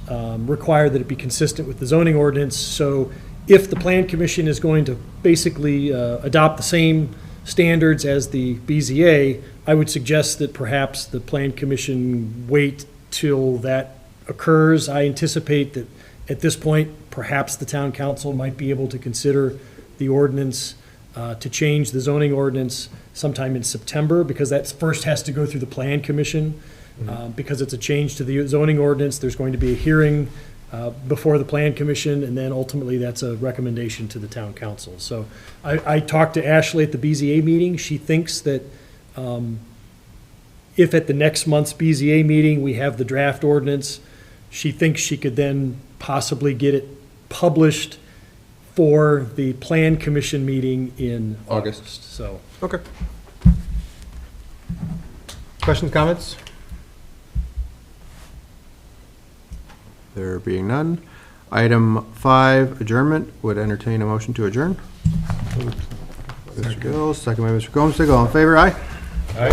require that it be consistent with the zoning ordinance. So if the Plan Commission is going to basically adopt the same standards as the BZA, I would suggest that perhaps the Plan Commission wait till that occurs. I anticipate that at this point, perhaps the town council might be able to consider the ordinance to change the zoning ordinance sometime in September, because that first has to go through the Plan Commission. Because it's a change to the zoning ordinance, there's going to be a hearing before the Plan Commission, and then ultimately that's a recommendation to the town council. So I talked to Ashley at the BZA meeting. She thinks that if at the next month's BZA meeting we have the draft ordinance, she thinks she could then possibly get it published for the Plan Commission meeting in August. So. Okay. Questions, comments? There being none. Item 5, adjournment. Would entertain a motion to adjourn. Mr. Gill, second by Mr. Golmstig. All in favor, aye?